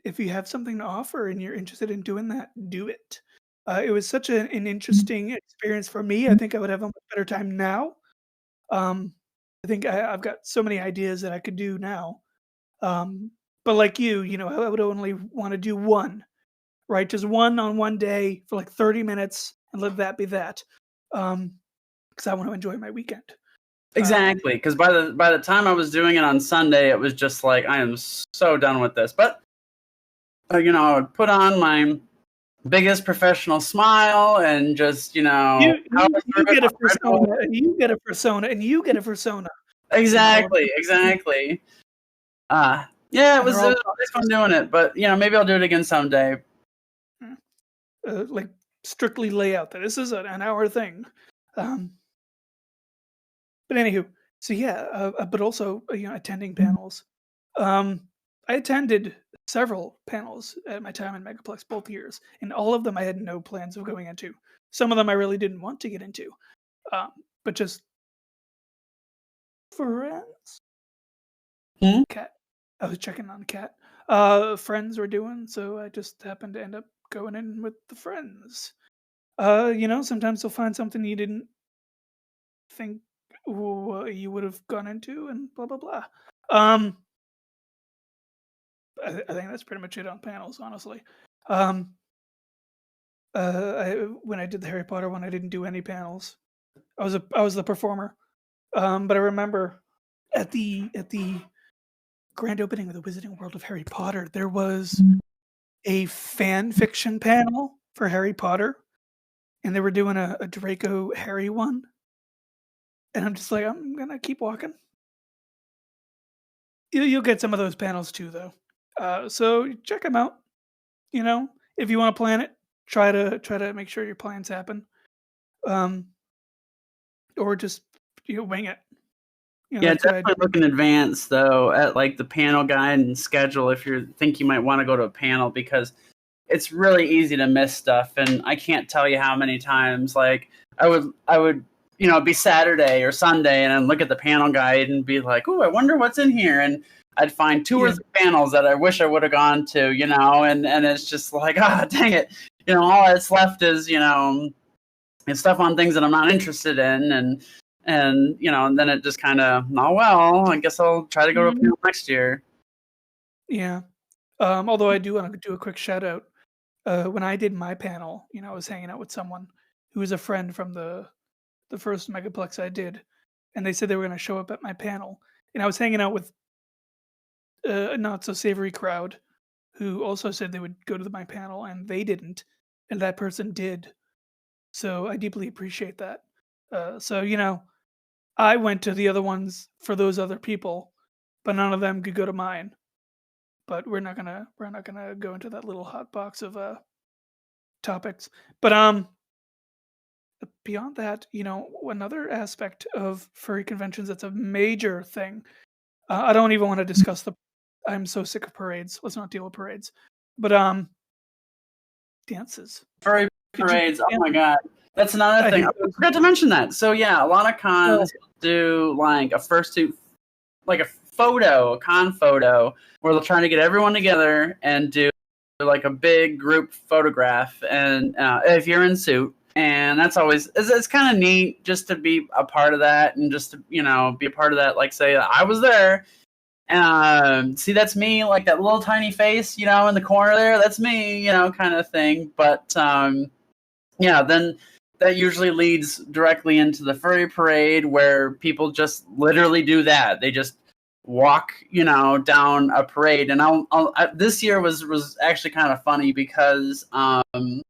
if you have something to offer and you're interested in doing that, do it. It was such an interesting experience for me. I think I would have a much better time now. I think I've got so many ideas that I could do now. But like I would only want to do one, right? Just one on one day for like 30 minutes and let that be that. Because I want to enjoy my weekend. Exactly, because by the time I was doing it on Sunday, it was just like, I am so done with this. But I would put on my biggest professional smile and just you get a persona, and you get a persona, and you get a persona. Exactly. Yeah, it was fun doing it, but maybe I'll do it again someday. Like strictly lay out that this is an hour thing. Um, but anywho, so yeah, but also attending panels. Um, I attended several panels at my time in Megaplex both years, and all of them I had no plans of going into. Some of them I really didn't want to get into, um, but just friends. Hmm? Cat. I was checking on Cat. Friends were doing, so I just happened to end up going in with the friends. Sometimes you'll find something you didn't think you would have gone into, and blah blah blah. Um, I think that's pretty much it on panels, honestly. Um, when I did the Harry Potter one, I didn't do any panels. I was the performer. But I remember at the grand opening of the Wizarding World of Harry Potter, there was a fan fiction panel for Harry Potter, and they were doing a Draco Harry one. And I'm just like, I'm gonna keep walking. You'll get some of those panels too, though. So check them out. If you want to plan it, try to make sure your plans happen. Um, or just wing it. Yeah, That's what I definitely look in advance though at like the panel guide and schedule if you think you might want to go to a panel because it's really easy to miss stuff and I can't tell you how many times like I would be Saturday or Sunday and I'd look at the panel guide and be like, "Oh, I wonder what's in here." And I'd find two or Yeah. three panels that I wish I would have gone to, and it's just like, "Ah, dang it." All that's left is, and stuff on things that I'm not interested in and then it just kind of, oh well, I guess I'll try to go to a Mhm. panel next year. Yeah. Although I do want to do a quick shout out. When I did my panel, I was hanging out with someone who was a friend from the first Megaplex I did, and they said they were going to show up at my panel, and I was hanging out with a not so savory crowd who also said they would go to my panel, and they didn't, and that person did. So I deeply appreciate that. So I went to the other ones for those other people, but none of them could go to mine. But we're not gonna go into that little hot box of topics. But beyond that, another aspect of furry conventions that's a major thing. I don't even want to discuss the. I'm so sick of parades. Let's not deal with parades. But dances. Furry Could you parades, oh dance? my god, that's another I thing. I hate those. forgot to mention that. So yeah, a lot of Oh, cons do like a fursuit, like a con photo, where they're trying to get everyone together and do like a big group photograph, and if you're in suit, and that's always it's kind of neat just to be a part of that and just to be a part of that. Like say I was there. See, that's me, like that little tiny face, in the corner there. That's me, kind of thing. But yeah, then that usually leads directly into the furry parade where people just literally do that. They just walk, down a parade. And this year was actually kind of funny because Anthem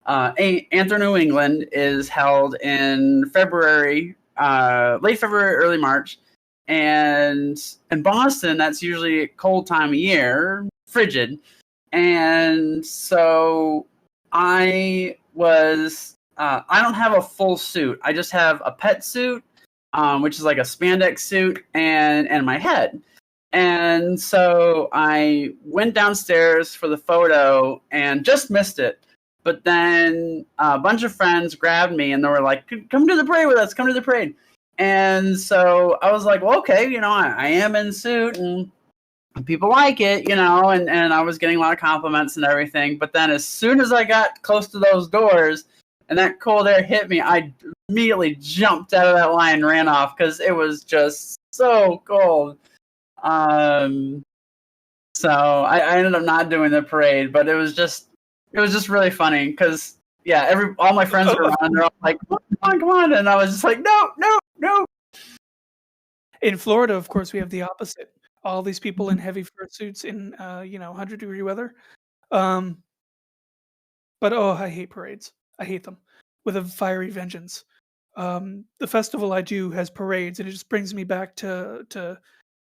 New England is held in February, late February, early March. And in Boston, that's usually a cold time of year, frigid. And so I don't have a full suit. I just have a pet suit, which is like a spandex suit, and my head. And so I went downstairs for the photo and just missed it. But then a bunch of friends grabbed me and they were like, "Come to the parade with us. Come to the parade." And so I was like, well, okay, I am in suit and people like it, and I was getting a lot of compliments and everything. But then as soon as I got close to those doors and that cold air hit me, I immediately jumped out of that line and ran off because it was just so cold. Um, so I ended up not doing the parade, but it was just really funny because yeah, all my friends were around. They're all like, "Come on, come on!" And I was just like, "No, no, no!" in Florida, of course, we have the opposite. All these people in heavy fursuits in 100-degree weather. Um, but oh, I hate parades. I hate them with a fiery vengeance. The festival I do has parades, and it just brings me back to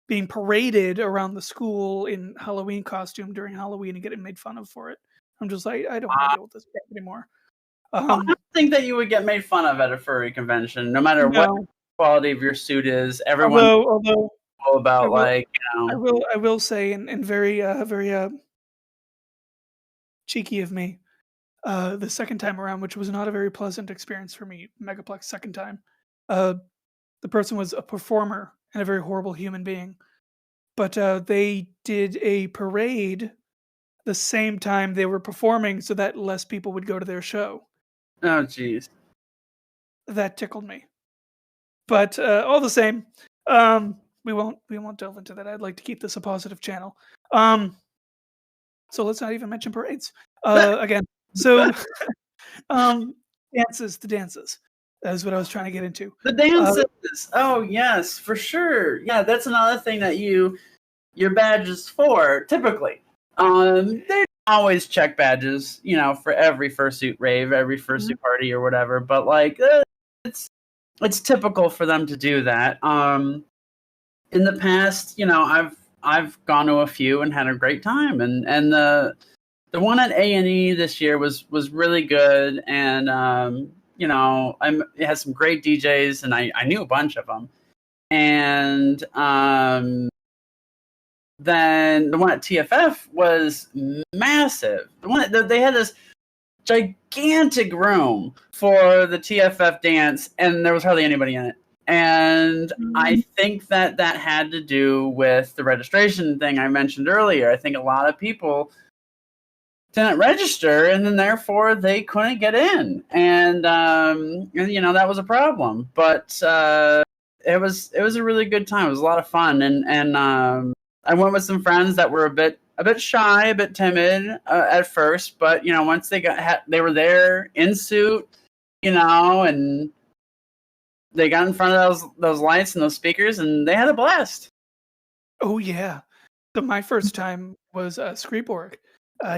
being paraded around the school in Halloween costume during Halloween and getting made fun of for it. I'm just like, I don't want to deal with this crap anymore. I Um, don't think that you would get made fun of at a furry convention, no matter what no, quality of your suit is. Everyone's although all I about, will like, you know. I will say, in very cheeky of me, the second time around, which was not a very pleasant experience for me, Megaplex second time, uh, the person was a performer and a very horrible human being. But they did a parade the same time they were performing, so that less people would go to their show. Oh, jeez. That tickled me. But all the same, we won't delve into that. I'd like to keep this a positive channel. Um, so let's not even mention parades again. So um, the dances. That is what I was trying to get into. The Uh, dances. Oh, yes, for sure. Yeah, that's another thing that your badge is for, typically. They always check badges, for every fursuit rave, every mhm. fursuit party or whatever, but like it's it's typical for them to do that. In the past, I've gone to a few and had a great time, and the one at A&E this year was really good, and it has some great DJs, and I knew a bunch of them, and then the one at TFF was massive. They had this gigantic room for the TFF dance, and there was hardly anybody in it. And I think that had to do with the registration thing I mentioned earlier. I think a lot of people didn't register, and then therefore they couldn't get in, and that was a problem. But it was a really good time. It was a lot of fun, and I went with some friends that were a bit shy, a bit timid at first, but once they were there in suit, and they got in front of those lights and those speakers, and they had a blast. Oh yeah. So my first time was Screeborg.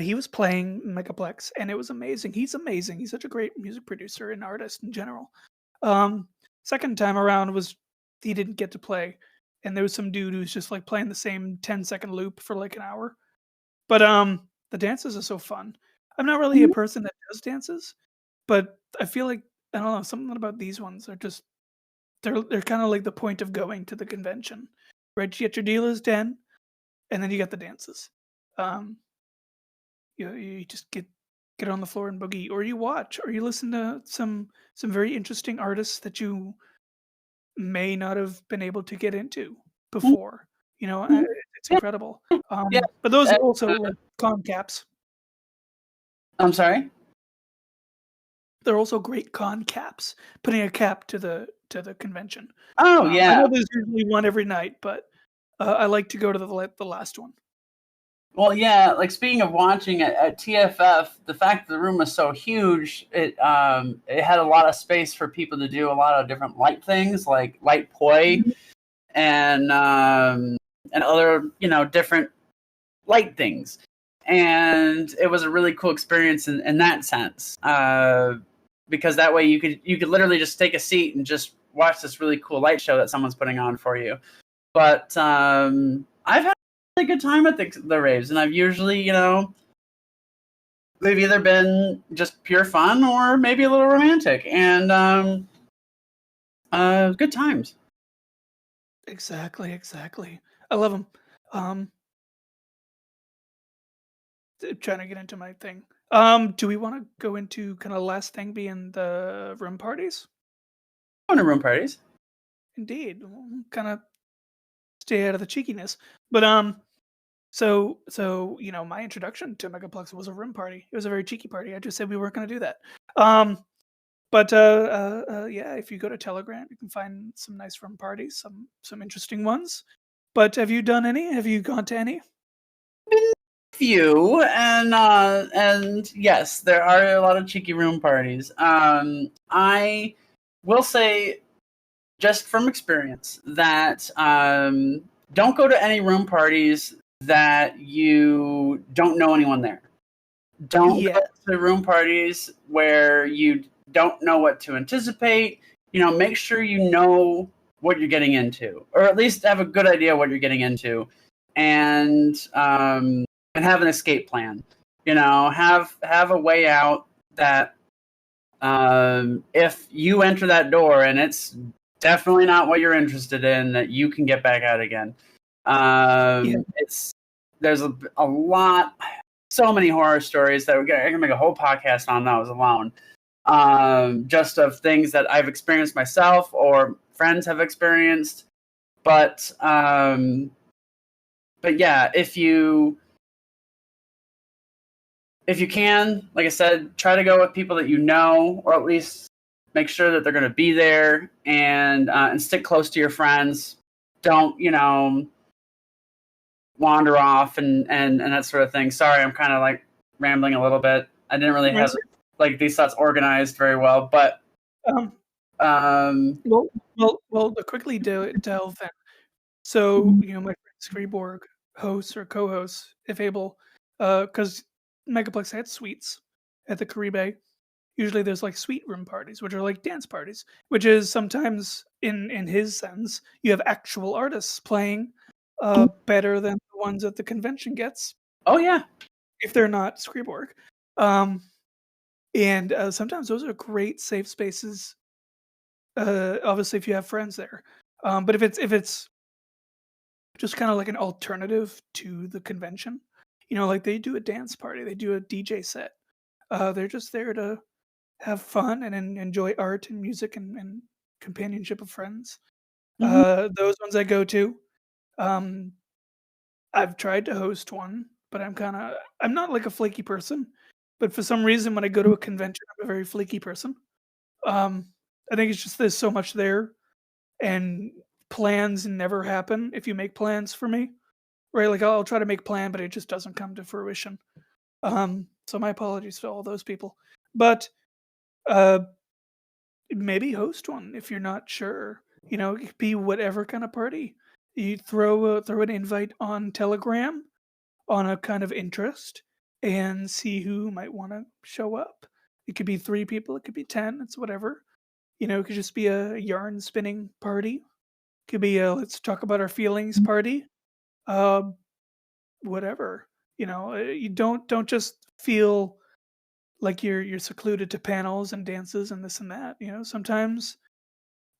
He was playing Megaplex, and it was amazing. He's amazing. He's such a great music producer and artist in general. Um, Second time around was he didn't get to play, and there was some dude who's just like playing the same 10-second loop for like an hour. But the dances are so fun. I'm not really a person that does dances, but I feel like I don't know, something about these ones are just they're kind of like the point of going to the convention. Right? You get your dealer's den, and then you get the dances. Um, you just get on the floor and boogie, or you watch, or you listen to some very interesting artists that you may not have been able to get into before. It's incredible. Yeah. But those Uh, are also like con caps. I'm sorry. They're also great con caps, putting a cap to the convention. Oh I yeah. know there's usually one every night, but I like to go to the last one. Well, yeah. Like, speaking of watching at TFF, the fact that the room was so huge, it had a lot of space for people to do a lot of different light things, like light poi and other different light things. And it was a really cool experience in that sense, because that way you could literally just take a seat and just watch this really cool light show that someone's putting on for you. But I've had a good time at the raves, and I've usually, they've either been just pure fun or maybe a little romantic, and good times. Exactly. I love them. Um, Trying to get into my thing. Do we want to go into kind of last thing being the room parties? Going to room parties. Indeed, kind of stay out of the cheekiness. But my introduction to Megaplex was a room party. It was a very cheeky party. I just said we weren't going to do that. Um, but yeah, if you go to Telegram, you can find some nice room parties, some interesting ones. But have you done any? Have you gone to any? Few, and yes, there are a lot of cheeky room parties. I will say, just from experience, that don't go to any room parties that you don't know anyone there. Don't Yeah, go to room parties where you don't know what to anticipate. Make sure you know what you're getting into, or at least have a good idea what you're getting into, and have an escape plan. Have a way out that if you enter that door and it's definitely not what you're interested in, that you can get back out again. Yeah. There's a lot, so many horror stories that I can make a whole podcast on those alone. Just of things that I've experienced myself or friends have experienced. But yeah, if you can, like I said, try to go with people that you know, or at least make sure that they're going to be there, and stick close to your friends. Don't wander off and that sort of thing. Sorry, I'm kind of like rambling a little bit. I didn't really have like these thoughts organized very well, but Um, to quickly delve in. So, my friend Screeborg hosts or co-hosts, if able, because Megaplex had suites at the Caribe. Usually there's like suite room parties, which are like dance parties, which is sometimes in his sense, you have actual artists playing better than the ones that the convention gets oh yeah, if they're not Screeborg. Um, and sometimes those are great safe spaces. Obviously, if you have friends there, but if it's just kind of like an alternative to the convention, like they do a dance party, they do a DJ set. They're just there to have fun and enjoy art and music and companionship of friends. mm-hmm. Those ones I go to. Um, I've tried to host one, but I'm not like a flaky person. But for some reason, when I go to a convention, I'm a very flaky person. Um, I think it's just there's so much there, and plans never happen if you make plans for me, right? Like I'll try to make plan, but it just doesn't come to fruition. So my apologies to all those people. But uh, maybe host one if you're not sure. It could be whatever kind of party. You throw an invite on Telegram on a kind of interest and see who might want to show up. It could be 3 people, it could be 10, it's whatever. It could just be a yarn spinning party. It could be a let's talk about our feelings party. Um, Whatever. You don't just feel like you're secluded to panels and dances and this and that. Sometimes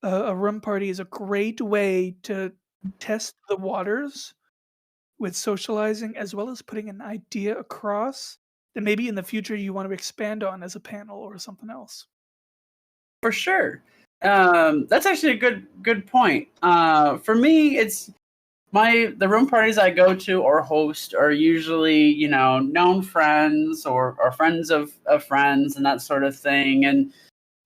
a room party is a great way to test the waters with socializing as well as putting an idea across that maybe in the future you want to expand on as a panel or something else. For sure. That's actually a good point. For me, it's the room parties I go to or host are usually known friends or friends of friends and that sort of thing,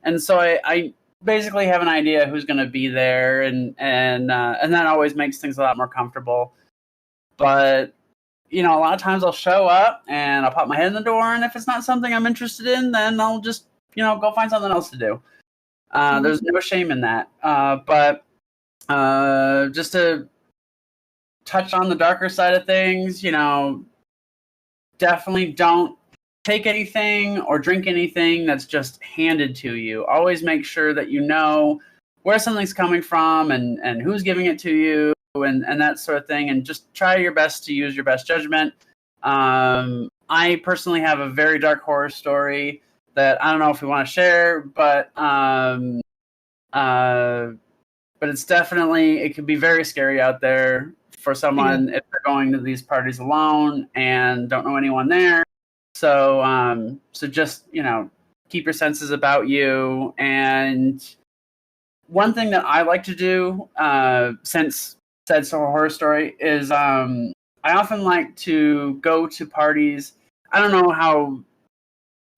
and so I basically have an idea who's going to be there, and that always makes things a lot more comfortable. But a lot of times I'll show up and I'll pop my head in the door, and if it's not something I'm interested in, then I'll just go find something else to do. There's no shame in that. But just to touch on the darker side of things, definitely don't take anything or drink anything that's just handed to you. Always make sure that you know where something's coming from and who's giving it to you and that sort of thing. And just try your best to use your best judgment. I personally have a very dark horror story that I don't know if we want to share, but it's definitely, it can be very scary out there for someone if they're going to these parties alone and don't know anyone there. So just keep your senses about you. And one thing that I like to do, since said so horror story, is I often like to go to parties. I don't know how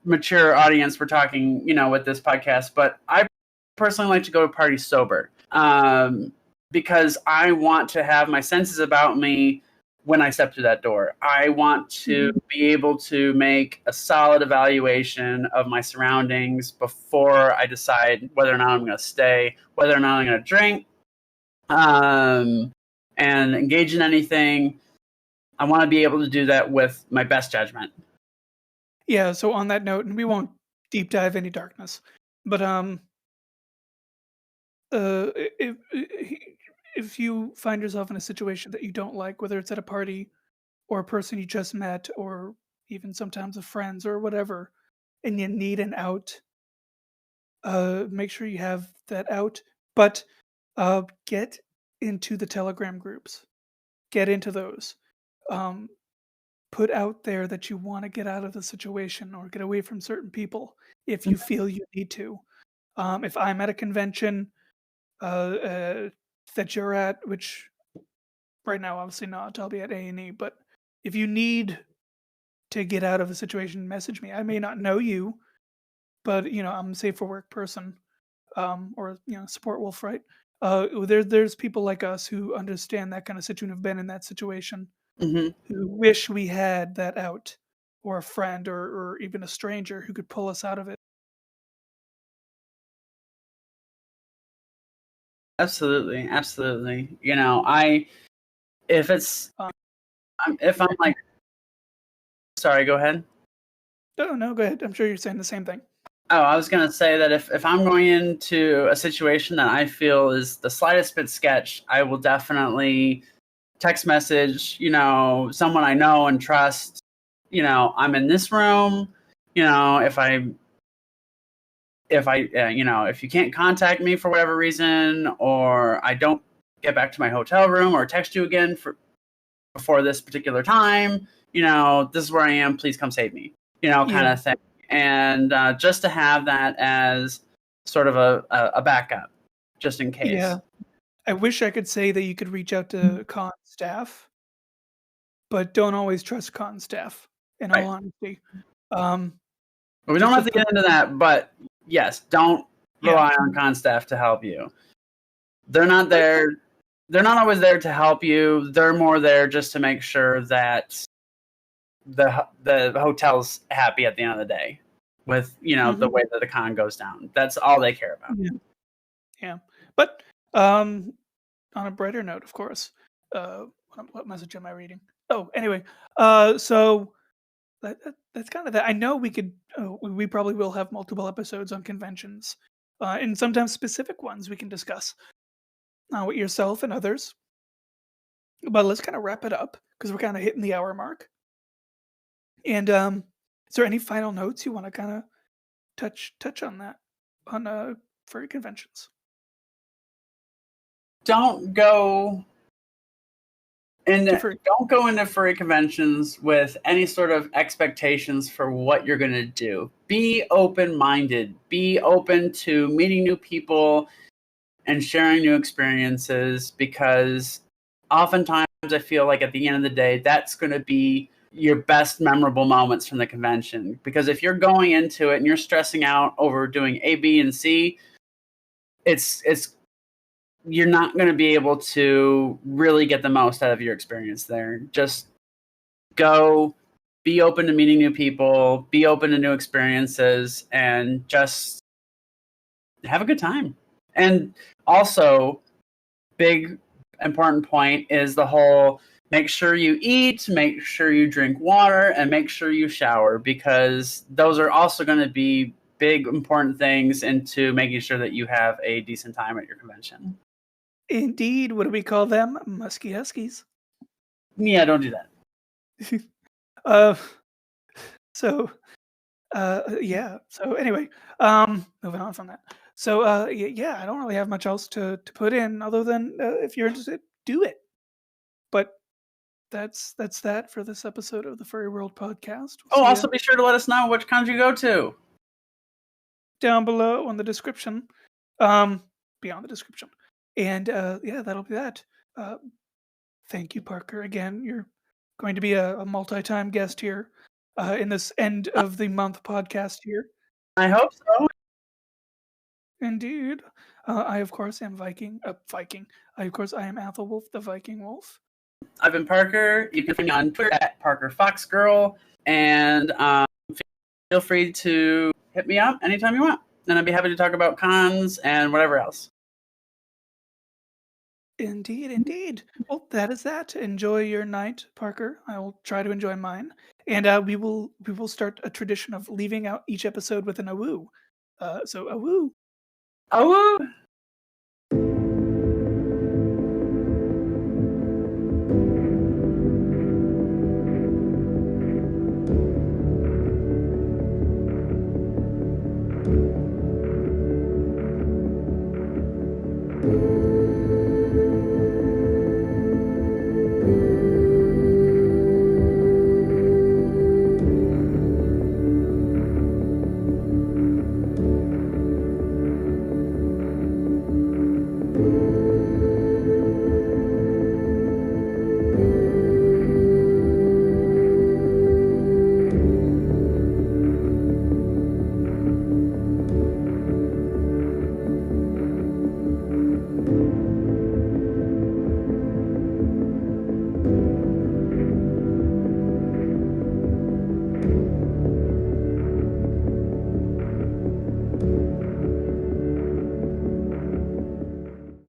mature audience we're talking, with this podcast, but I personally like to go to parties sober, because I want to have my senses about me when I step through that door. I want to be able to make a solid evaluation of my surroundings before I decide whether or not I'm going to stay, whether or not I'm going to drink, and engage in anything. I want to be able to do that with my best judgment. Yeah, so on that note, and we won't deep dive any darkness, but if you find yourself in a situation that you don't like, whether it's at a party or a person you just met, or even sometimes with friends or whatever, and you need an out, make sure you have that out. But get into the Telegram groups. Get into those. Um, put out there that you want to get out of the situation or get away from certain people if you feel you need to. If I'm at a convention that you're at, which right now obviously not, I'll be at A&E, but if you need to get out of a situation, message me. I may not know you, but I'm a safe for work person, or support wolf, right? There's people like us who understand that kind of situation, have been in that situation, Hmm. who wish we had that out, or a friend, or even a stranger who could pull us out of it. Absolutely, absolutely. I if it's Um, if I'm like, sorry, go ahead. no, no, go ahead. I'm sure you're saying the same thing. Oh, I was gonna say that if I'm going into a situation that I feel is the slightest bit sketch, I will definitely text message, someone I know and trust. I'm in this room. If you can't contact me for whatever reason, or I don't get back to my hotel room or text you again before this particular time, this is where I am. Please come save me. Kind Yeah, of thing. And just to have that as sort of a backup, just in yeah. case. I wish I could say that you could reach out to con staff, but don't always trust con staff, in all Right. honesty. Um, But we don't just have with to get into that. But yes, don't yeah, rely on con staff to help you. They're not but there. They're not always there to help you. They're more there just to make sure that the hotel's happy at the end of the day with the mhm, way that the con goes down. That's all they care about. yeah, yeah. But um, on a brighter note, of course. What message am I reading? Oh, anyway. So that's kind of that. I know we could. We probably will have multiple episodes on conventions, and sometimes specific ones we can discuss with yourself and others. But let's kind of wrap it up because we're kind of hitting the hour mark. And is there any final notes you want to kind of touch on that on furry conventions? Don't go and To furry. don't go into furry conventions with any sort of expectations for what you're going to do. Be open-minded. Be open to meeting new people and sharing new experiences, because oftentimes I feel like at the end of the day, that's going to be your best memorable moments from the convention. Because if you're going into it and you're stressing out over doing A, B, and C, it's you're not going to be able to really get the most out of your experience there. Just go, be open to meeting new people, be open to new experiences, and just have a good time. And also, big important point is the whole make sure you eat, make sure you drink water, and make sure you shower, because those are also going to be big important things into making sure that you have a decent time at your convention. Indeed, what do we call them? Musky huskies. Yeah, don't do that. uh, so yeah. So anyway, moving on from that. So yeah, I don't really have much else to put in other than if you're interested, do it. But that's that for this episode of the Furry World podcast. We'll Oh, see also you be sure to let us know which cons you go to. down below on the description, beyond the description, and yeah, that'll be that. Uh, thank you, Parker. Again, you're going to be a multi-time guest here in this end of the month podcast here. I hope so. Indeed. I, of course, am Viking. I am Aethelwulf, the Viking Wolf. I've been Parker. You can find me on Twitter at Parker Fox Girl, and feel free to hit me up anytime you want, and I'd be happy to talk about cons and whatever else. Indeed, indeed. Well, that is that. Enjoy your night, Parker. I will try to enjoy mine, and we will start a tradition of leaving out each episode with an awoo. So awoo. Oh.